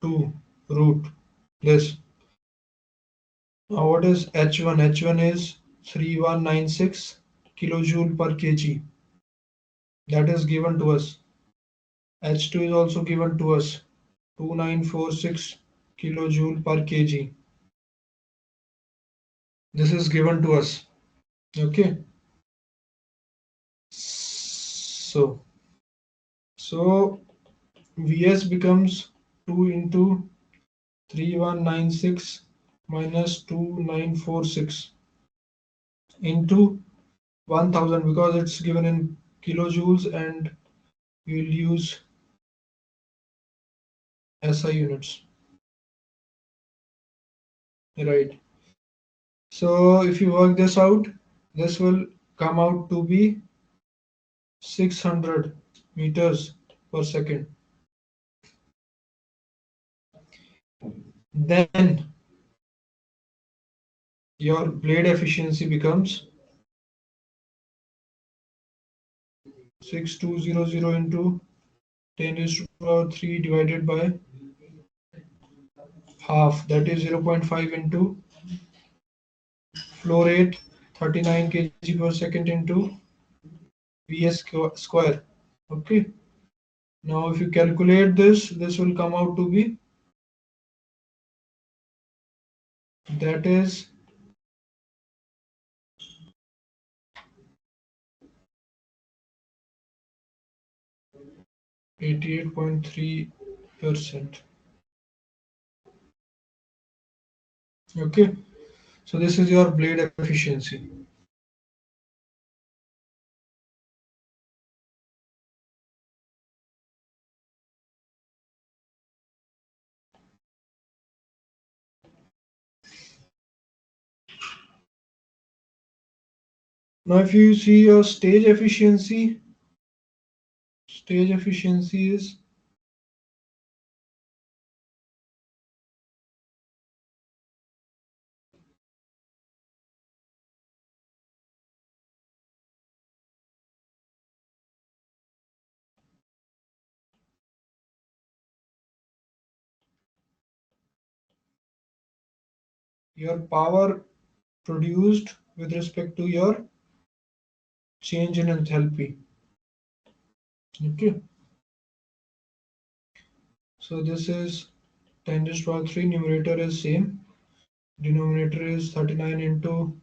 to root this. Now what is H1? H1 is 3196 kilojoule per kg. That is given to us. H2 is also given to us, 2946 kilojoule per kg. This is given to us. Okay. So Vs becomes 2 into 3196 minus 2946 into 1000, because it's given in kilojoules and we'll use SI units, right? So if you work this out, this will come out to be 600 meters per second. Then your blade efficiency becomes 6200 into 10 raised to power 3 divided by half, that is 0.5 into flow rate 39 kg per second into Vs square. Okay. Now if you calculate this, this will come out to be, that is 88.3%. Okay. So this is your blade efficiency. Now, if you see your stage efficiency is your power produced with respect to your change in enthalpy. Okay, so this is 10 to the power 3, numerator is same, denominator is 39 into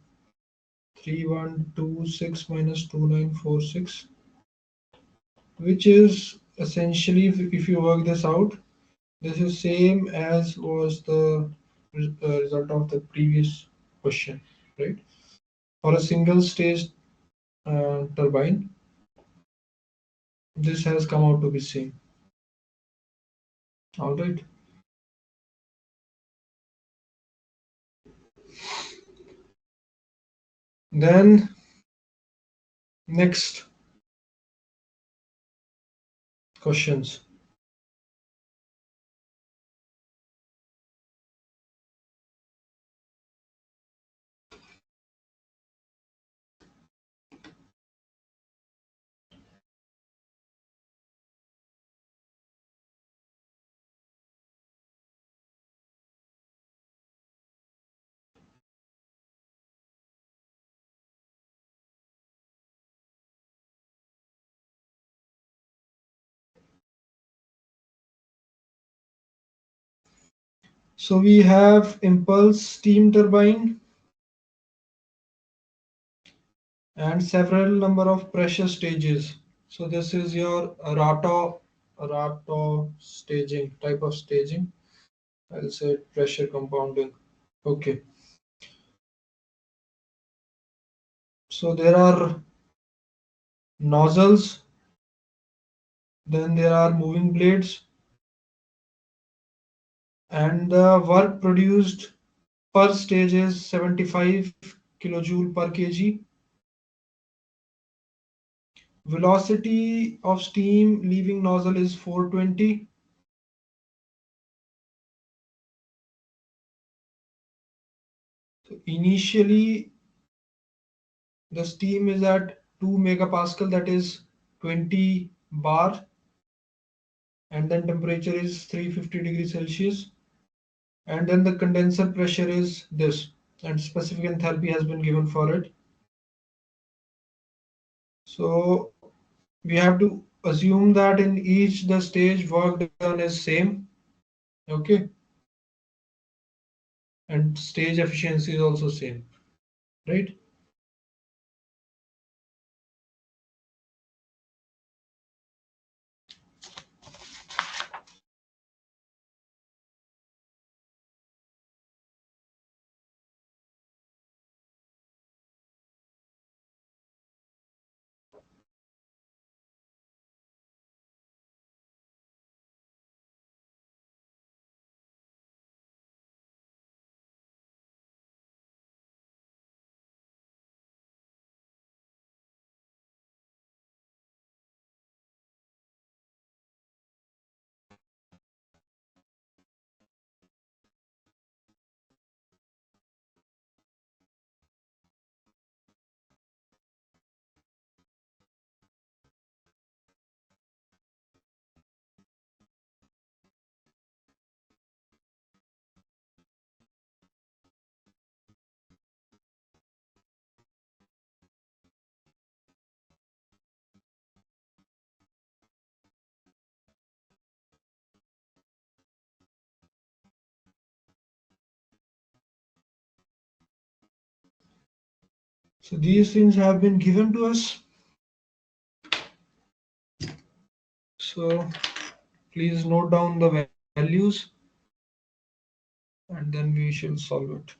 3126 minus 2946, which is essentially, if you work this out, this is same as was the result of the previous question, right? For a single stage turbine, this has come out to be same. All right. Then next questions. So we have impulse steam turbine and several number of pressure stages. So this is your Rato staging, type of staging. I'll say pressure compounding. Okay. So there are nozzles, then there are moving blades, and the work produced per stage is 75 kilojoule per kg. Velocity of steam leaving nozzle is 420. So initially, the steam is at 2 megapascal, that is 20 bar, and then temperature is 350 degrees Celsius, and then the condenser pressure is this, and specific enthalpy has been given for it. So we have to assume that in each the stage work done is same, okay, and stage efficiency is also same, right? So these things have been given to us. So please note down the values and then we shall solve it.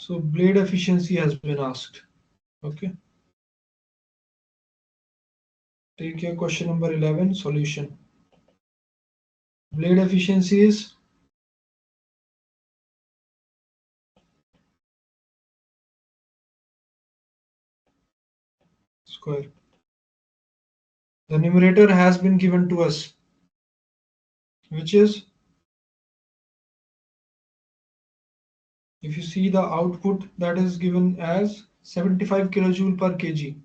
So blade efficiency has been asked. Okay. Take your question number 11, solution. Blade efficiency is square. The numerator has been given to us, which is, if you see the output, that is given as 75 kilojoule per kg.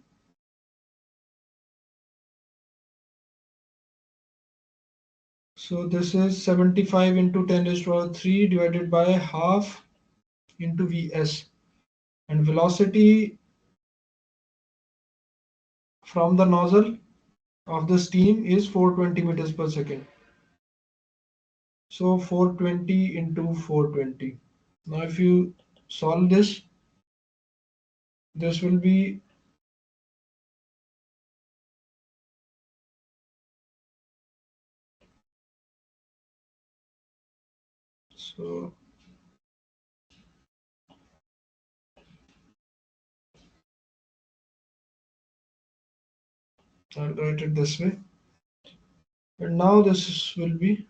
So this is 75 into 10 raised to power 3 divided by half into Vs. And velocity from the nozzle of the steam is 420 meters per second. So 420 into 420. Now if you solve this, this will be, so I'll write it this way. And now this will be,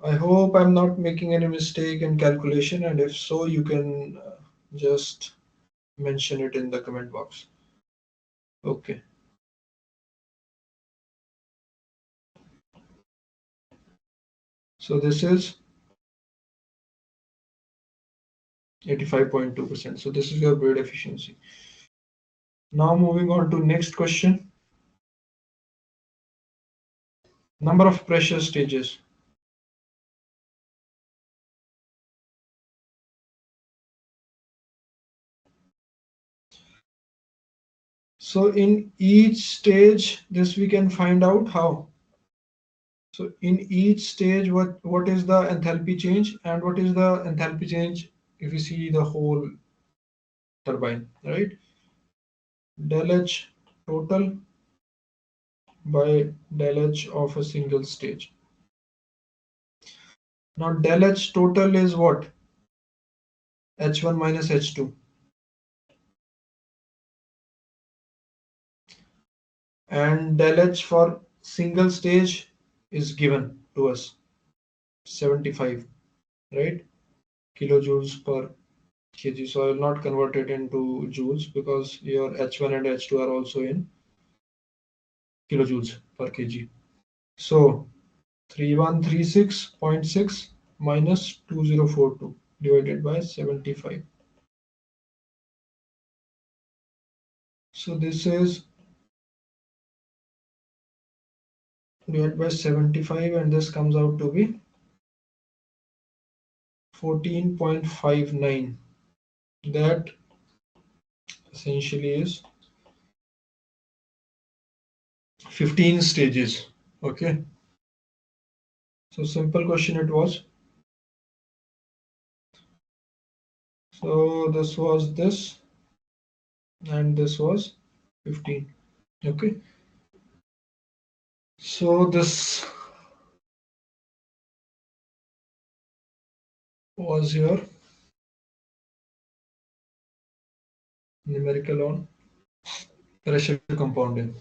I hope I'm not making any mistake in calculation, and if so, you can just mention it in the comment box. Okay. So this is 85.2%. So this is your blade efficiency. Now moving on to next question. Number of pressure stages. So in each stage, this we can find out how. So in each stage, what is the enthalpy change and what is the enthalpy change if you see the whole turbine, right? Del H total by del H of a single stage. Now del H total is what? H1 minus H2. And del H for single stage is given to us 75, right? Kilojoules per kg. So I will not convert it into joules because your H1 and H2 are also in kilojoules per kg. So 3136.6 minus 2042 divided by 75. So this is divided by 75 and this comes out to be 14.59. That essentially is 15 stages. Okay. So simple question it was. So this was this and this was 15. Okay. So this was your numerical on pressure compounding.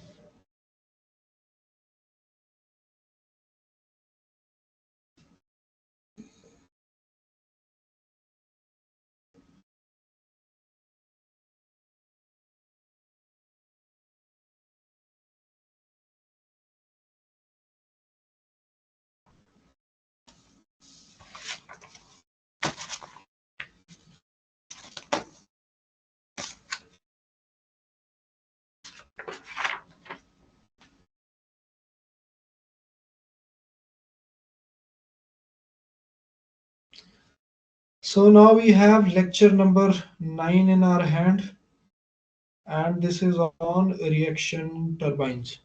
So now we have lecture number 9 in our hand, and this is on reaction turbines.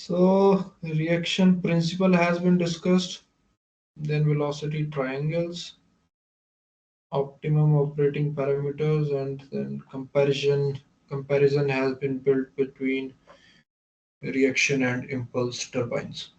So reaction principle has been discussed, then velocity triangles, optimum operating parameters, and then comparison has been built between reaction and impulse turbines.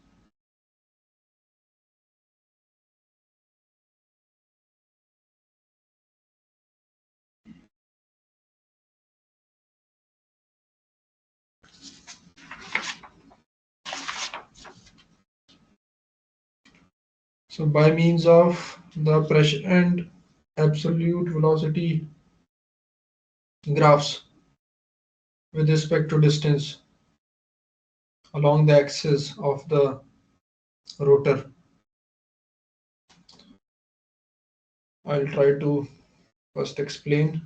So by means of the pressure and absolute velocity graphs with respect to distance along the axis of the rotor, I'll try to first explain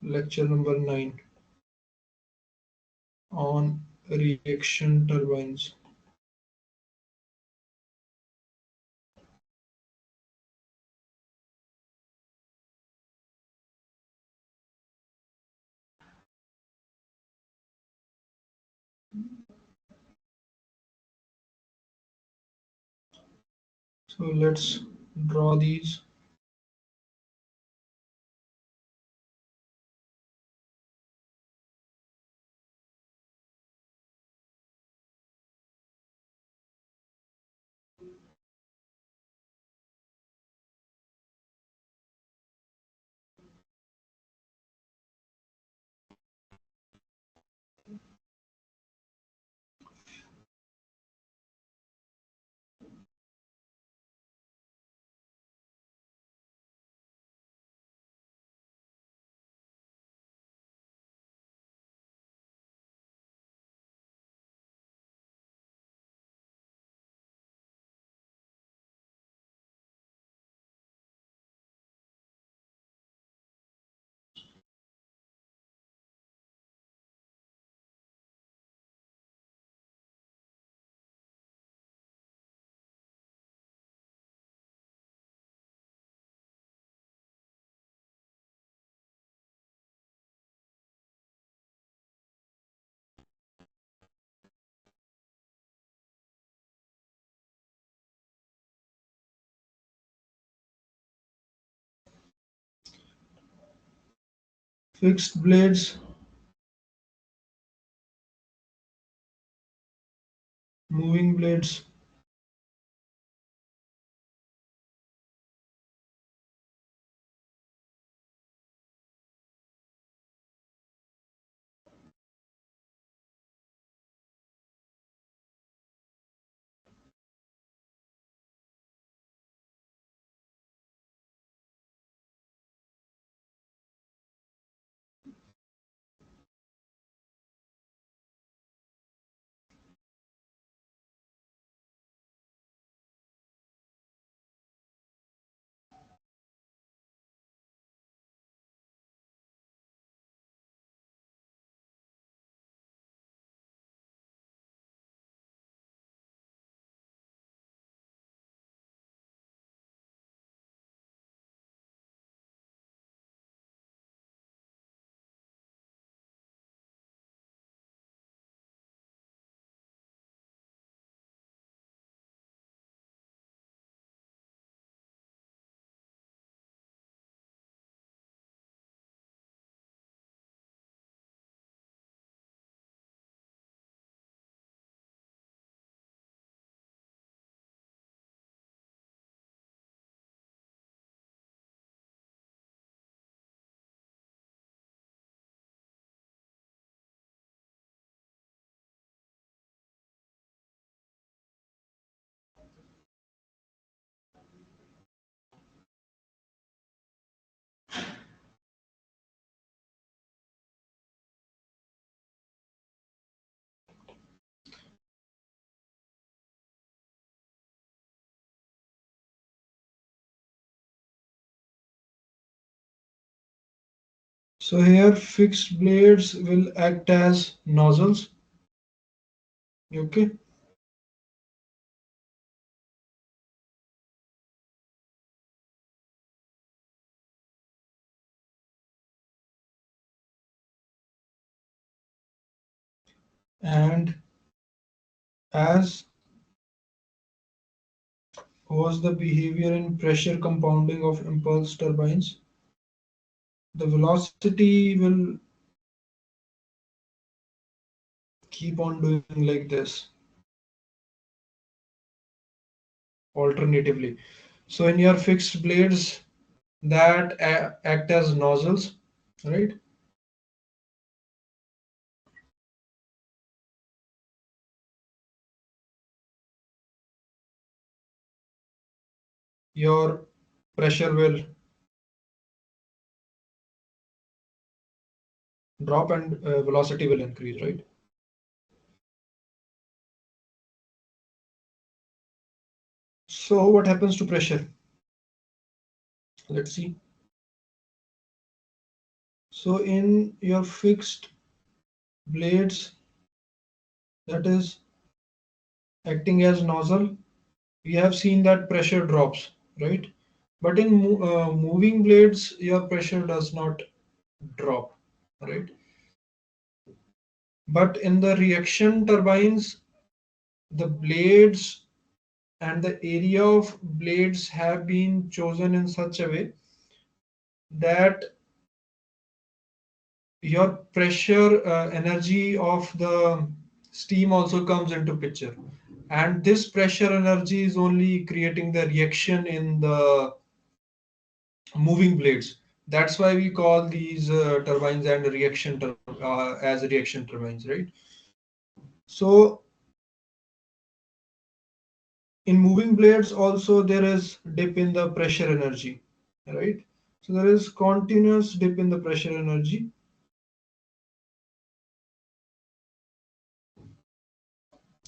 lecture number 9 on reaction turbines. So let's draw these. Fixed blades, moving blades. So here fixed blades will act as nozzles. Okay. And as was the behavior in pressure compounding of impulse turbines, the velocity will keep on doing like this alternatively. So in your fixed blades that act as nozzles, right? Your pressure will drop and velocity will increase, right? So what happens to pressure? Let's see. So in your fixed blades that is acting as nozzle, we have seen that pressure drops, right? But in moving blades, your pressure does not drop, right? But in the reaction turbines, the blades and the area of blades have been chosen in such a way that your pressure energy of the steam also comes into picture, and this pressure energy is only creating the reaction in the moving blades. That's why we call these turbines and as reaction turbines, right? So in moving blades also there is dip in the pressure energy, right? So there is continuous dip in the pressure energy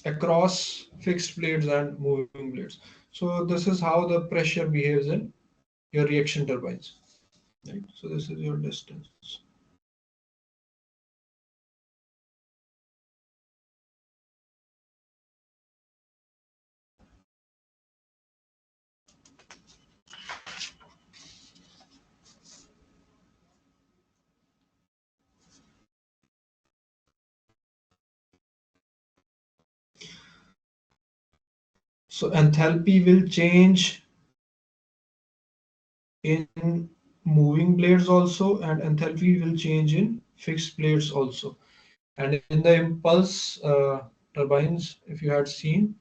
across fixed blades and moving blades. So this is how the pressure behaves in your reaction turbines, right? So this is your distance. So enthalpy will change in moving blades also, and enthalpy will change in fixed blades also. And in the impulse turbines, if you had seen,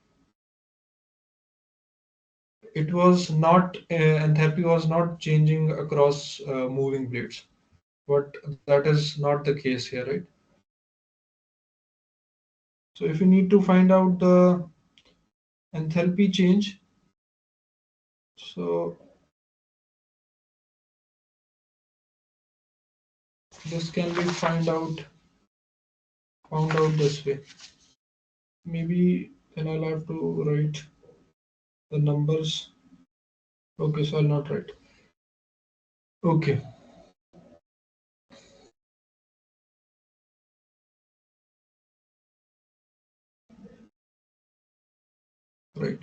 it was not enthalpy was not changing across moving blades, but that is not the case here, right? So if you need to find out the enthalpy change, so this can be found out this way. Maybe then I'll have to write the numbers. Okay, so I'll not write. Okay, right.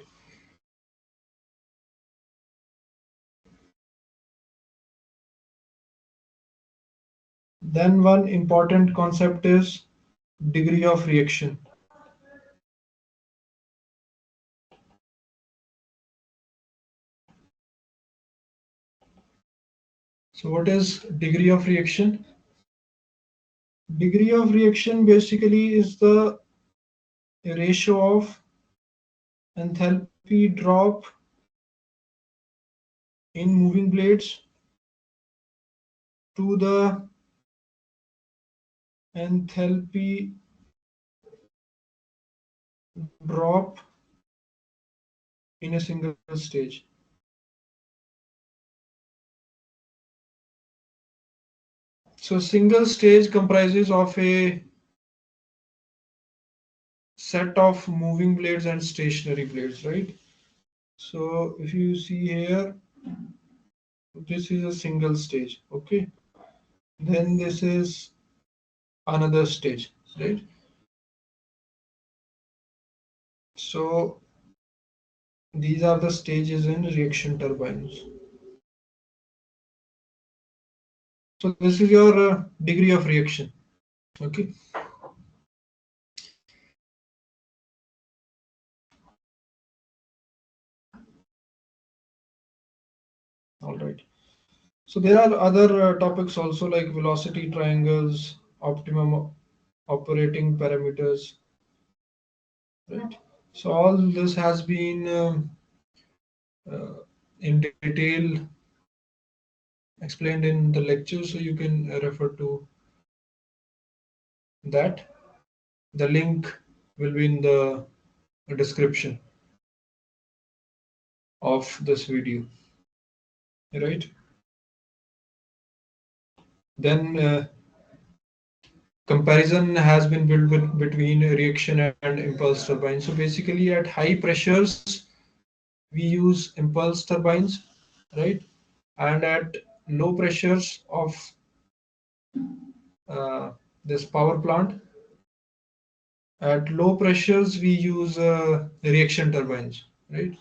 Then one important concept is degree of reaction. So what is degree of reaction? Degree of reaction basically is the ratio of enthalpy drop in moving blades to the enthalpy drop in a single stage. So single stage comprises of a set of moving blades and stationary blades, right? So if you see here, this is a single stage, okay? Then this is another stage, right? So these are the stages in reaction turbines. So this is your degree of reaction, okay? All right. So there are other topics also like velocity triangles, optimum operating parameters, right? So all this has been uh, in detail explained in the lecture, so you can refer to that. The link will be in the description of this video, right? Then comparison has been built between reaction and impulse turbines. So basically, at high pressures, we use impulse turbines, right? And at low pressures of uh, this power plant, at low pressures, we use reaction turbines, right?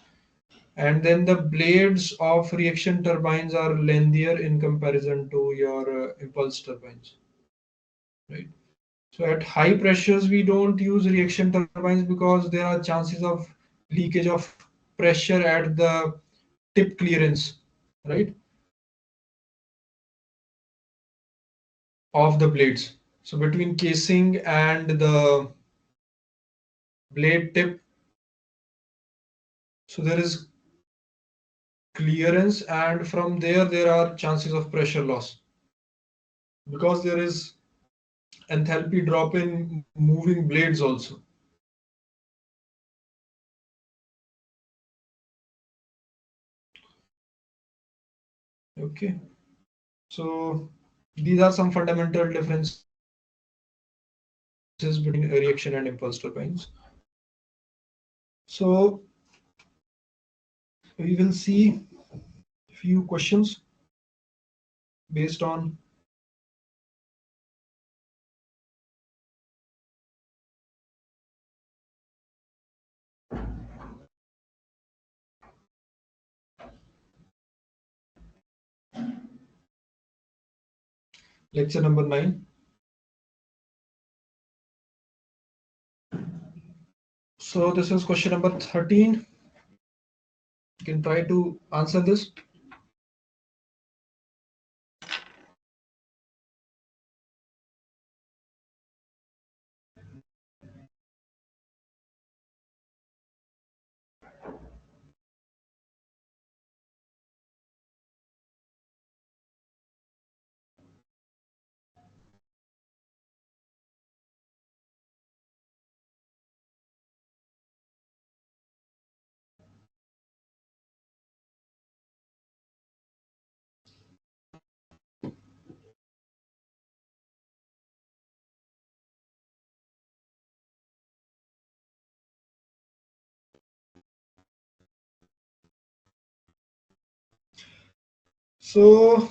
And then the blades of reaction turbines are lengthier in comparison to your impulse turbines, right? So at high pressures, we don't use reaction turbines because there are chances of leakage of pressure at the tip clearance, right, of the blades. So between casing and the blade tip, so there is clearance, and from there are chances of pressure loss because there is enthalpy drop in moving blades also. Okay, so these are some fundamental differences between reaction and impulse turbines. So we will see few questions based on lecture number 9. So this is question number 13. You can try to answer this. So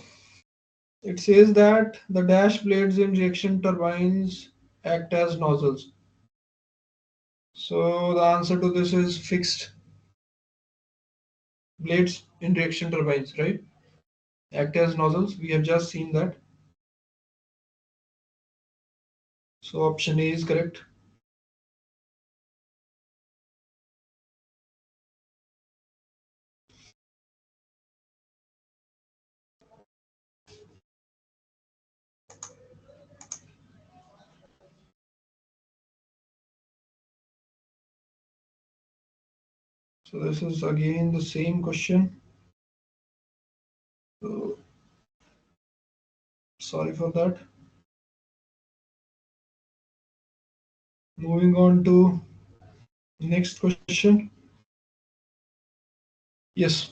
it says that the dash blades in reaction turbines act as nozzles. So the answer to this is fixed blades in reaction turbines, right? Act as nozzles. We have just seen that. So option A is correct. So this is again the same question. So sorry for that. Moving on to next question. Yes.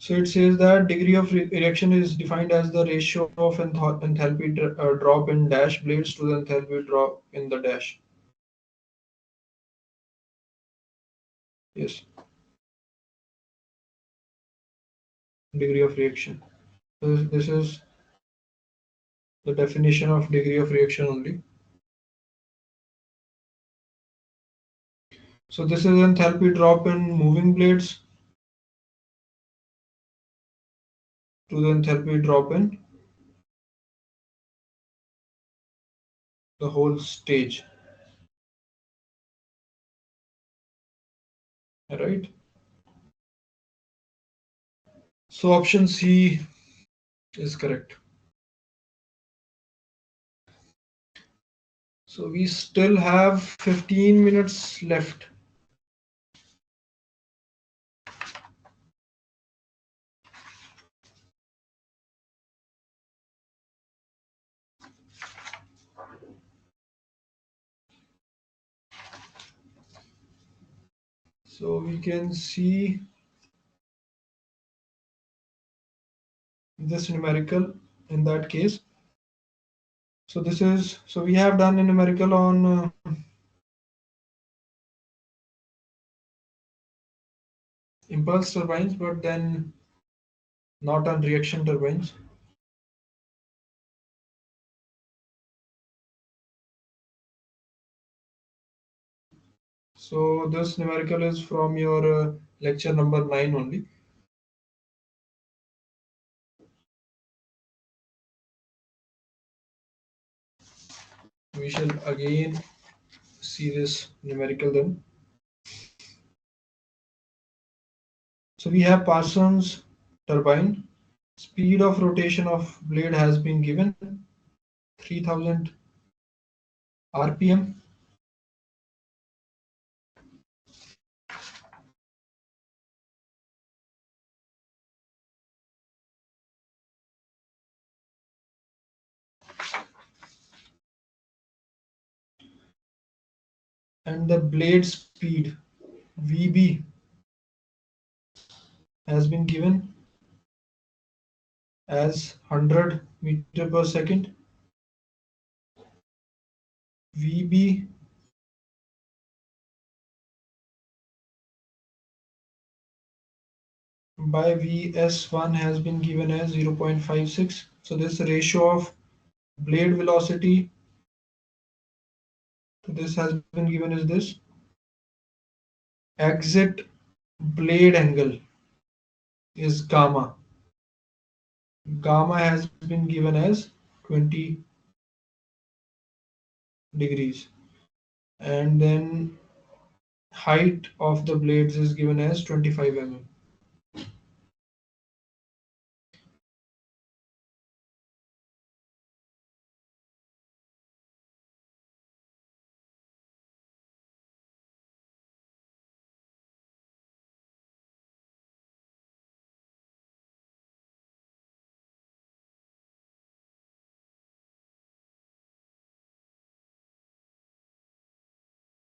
So it says that degree of reaction is defined as the ratio of enthalpy drop in dash blades to the enthalpy drop in the dash. Yes, degree of reaction. So this is the definition of degree of reaction only. So this is enthalpy drop in moving blades to the enthalpy drop in the whole stage. Right? So option C is correct. So we still have 15 minutes left. So we can see this numerical in that case. So this is, so we have done a numerical on impulse turbines, but then not on reaction turbines. So this numerical is from your lecture number 9 only. We shall again see this numerical then. So we have Parsons turbine. Speed of rotation of blade has been given 3000 RPM. And the blade speed VB has been given as 100 meter per second. VB by VS1 has been given as 0.56. So this ratio of blade velocity to this has been given as this. Exit blade angle is gamma. Gamma has been given as 20 degrees. And then height of the blades is given as 25 mm.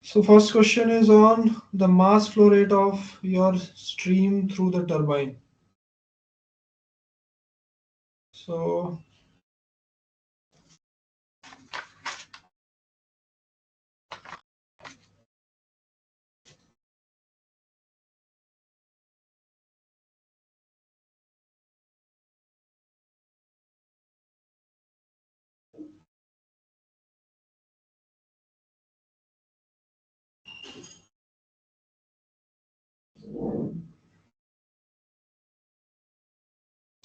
So first question is on the mass flow rate of your stream through the turbine.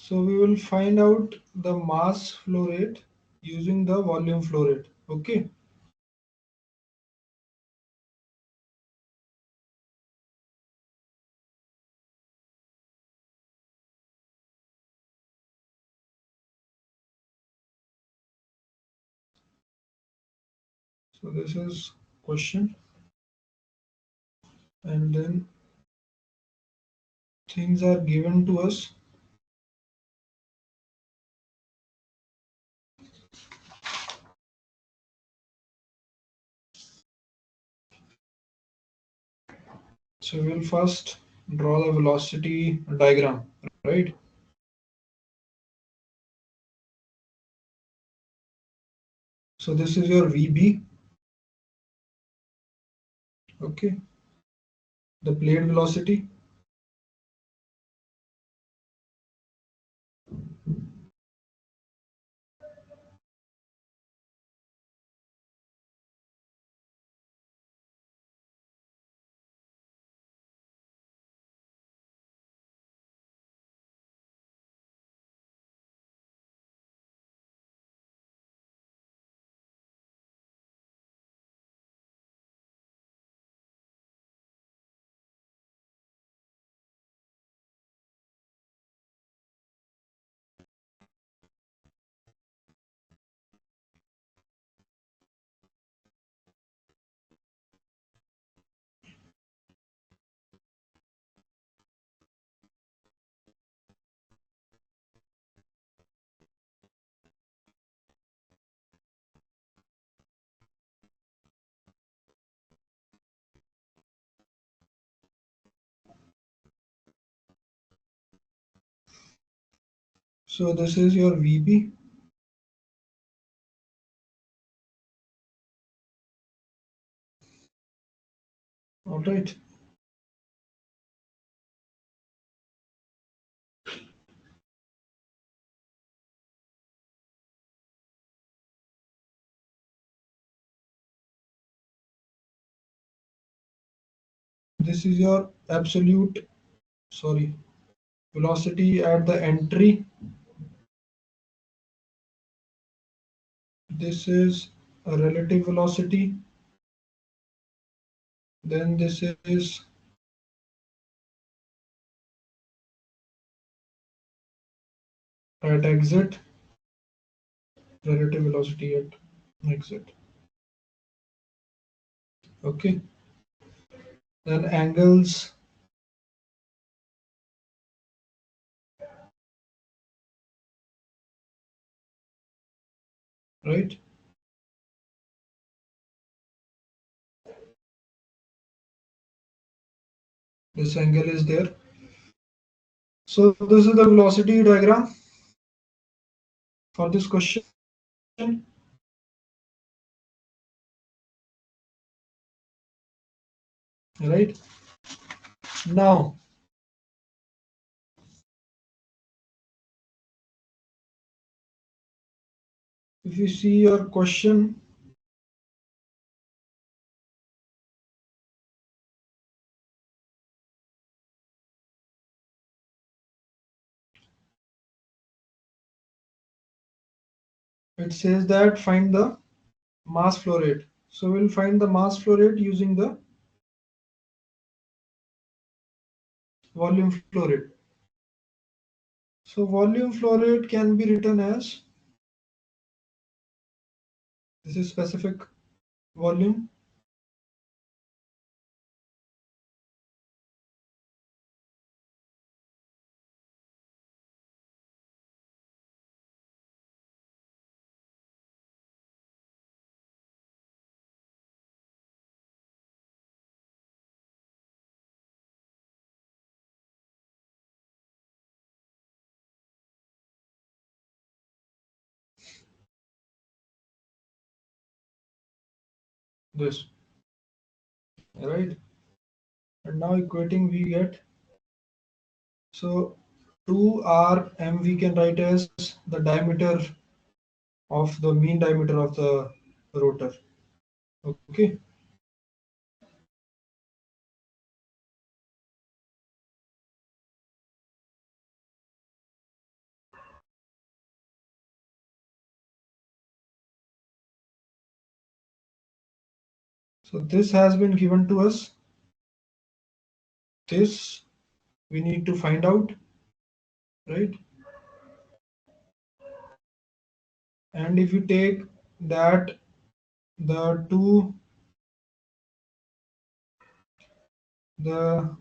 So we will find out the mass flow rate using the volume flow rate. Okay. So this is question, and then things are given to us. So we will first draw the velocity diagram, right? So this is your VB, okay, the blade velocity. So this is your VB, all right. This is your absolute, sorry, velocity at the entry. This is a relative velocity. Then this is at exit, relative velocity at exit. Okay. Then angles, right? This angle is there. So this is the velocity diagram for this question, right? Now, if you see your question, it says that find the mass flow rate. So we'll find the mass flow rate using the volume flow rate. So volume flow rate can be written as, this is specific volume, this, right? And now equating we get, so 2rm we can write as the diameter of the mean diameter of the rotor. Okay. So this has been given to us. This we need to find out, right? And if you take that the two, the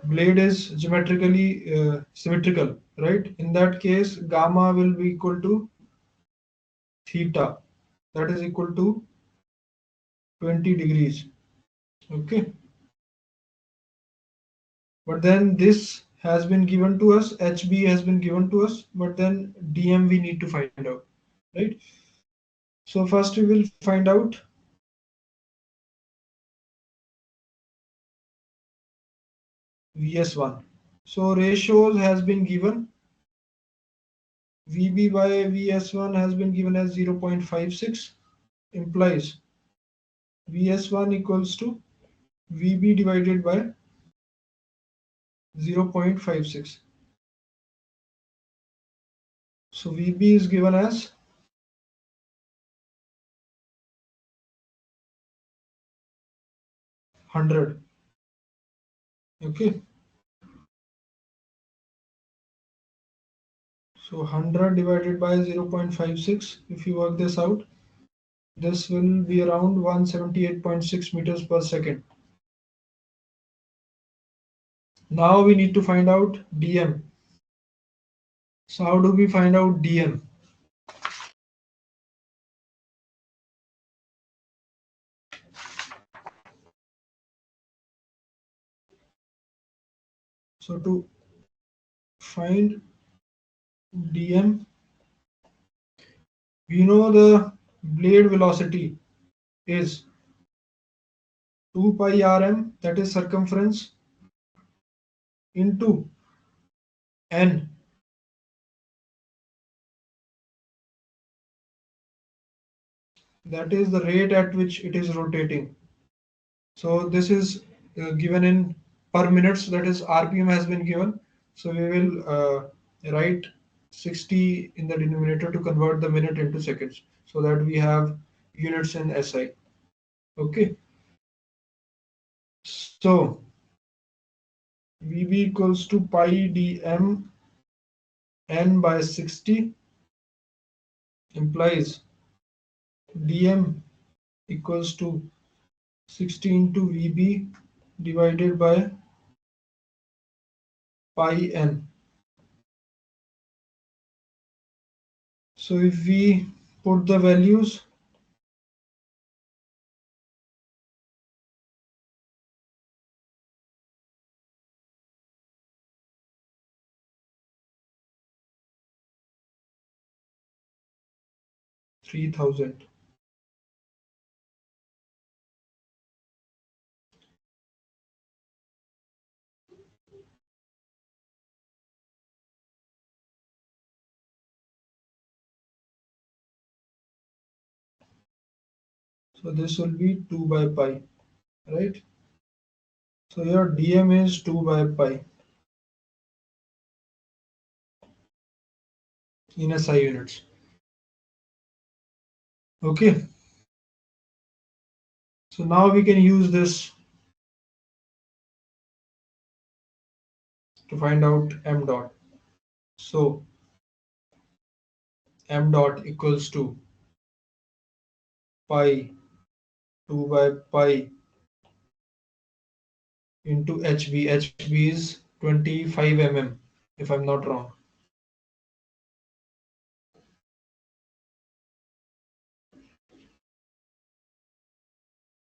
blade is geometrically symmetrical, right? In that case, gamma will be equal to theta, that is equal to 20 degrees. Okay. But then this has been given to us, HB has been given to us, but then DM we need to find out, right? So first we will find out VS1. So ratios has been given. VB by VS1 has been given as 0.56, implies VS1 equals to VB divided by 0.56. So VB is given as 100. Okay. So 100 divided by 0.56, if you work this out, this will be around 178.6 meters per second. Now we need to find out dm. So how do we find out dm? So to find dm, we know the blade velocity is 2 pi rm, that is circumference, into n, that is the rate at which it is rotating. So this is given in per minutes, that is RPM has been given. So we will write 60 in the denominator to convert the minute into seconds, so that we have units in SI. Okay. So VB equals to pi dm n by 60, implies dm equals to 60 into VB divided by pi n. So if we put the values, $3,000. So this will be 2 by pi, right? So your dm is 2 by pi in SI units. Okay. So now we can use this to find out m dot. So m dot equals to pi 2 by pi into HB. HB is 25 mm, if I'm not wrong.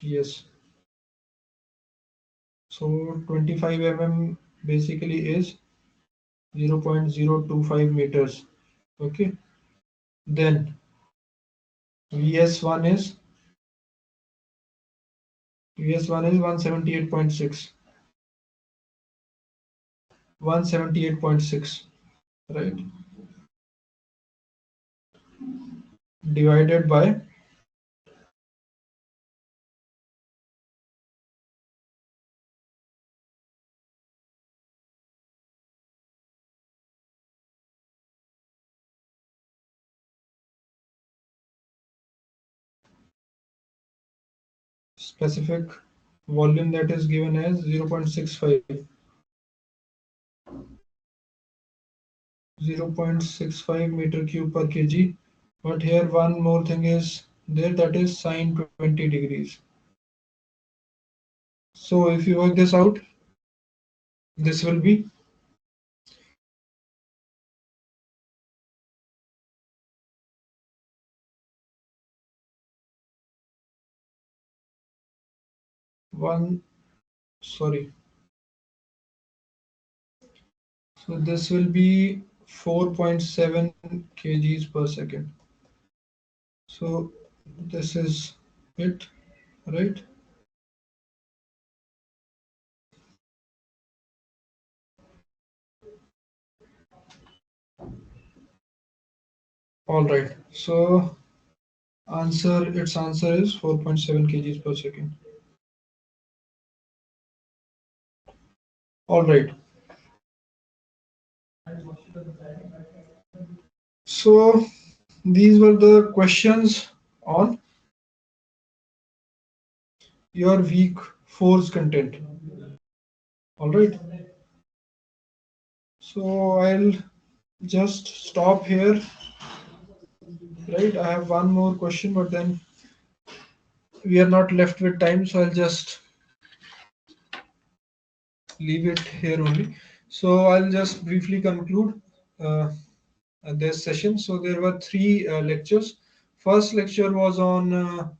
Yes. So 25 mm basically is 0.025 meters. Okay. Then VS1 is 178.6. 178.6, right? Divided by specific volume, that is given as 0.65. 0.65 meter cube per kg. But here one more thing is there, that is sine 20 degrees. So if you work this out, this will be one, sorry, So this will be 4.7 kgs per second. So this is it, right? All right. So its answer is 4.7 kgs per second. All right. So these were the questions on your week four's content. All right. So I'll just stop here. Right. I have one more question, but then we are not left with time, so I'll just leave it here only. So I'll just briefly conclude uh, this session. So there were three lectures. First lecture was on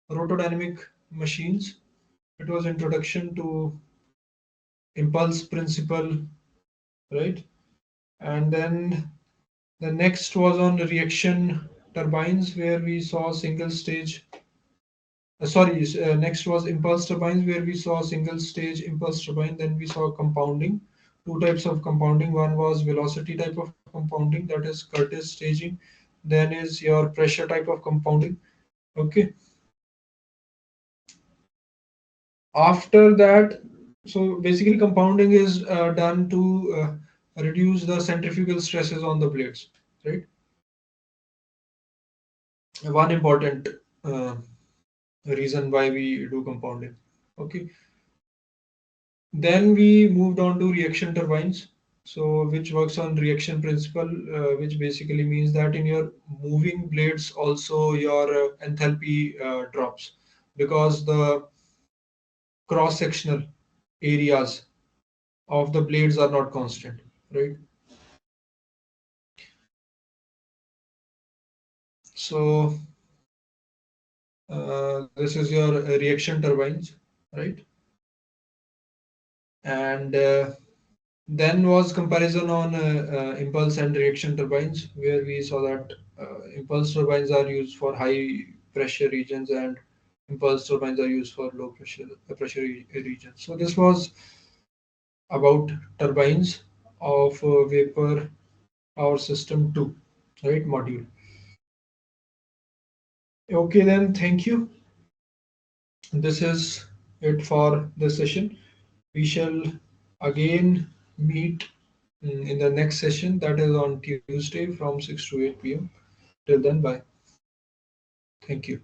rotodynamic machines. It was introduction to impulse principle, right? And then the next was on reaction turbines, where we saw single stage. Next was impulse turbines, where we saw single stage impulse turbine. Then we saw compounding, two types of compounding. One was velocity type of compounding, that is Curtis staging. Then is your pressure type of compounding. Okay. After that, so basically compounding is done to reduce the centrifugal stresses on the blades, right? One important uh, reason why we do compounding. Okay. Then we moved on to reaction turbines, so which works on reaction principle, which basically means that in your moving blades also your enthalpy drops, because the cross-sectional areas of the blades are not constant, right? So this is your reaction turbines, right? And then was comparison on impulse and reaction turbines, where we saw that impulse turbines are used for high pressure regions and impulse turbines are used for low regions. So this was about turbines of vapor power system 2, right, module. Okay, then thank you. This is it for the session. We shall again meet in the next session, that is on Tuesday from 6 to 8 p.m. Till then, bye. Thank you.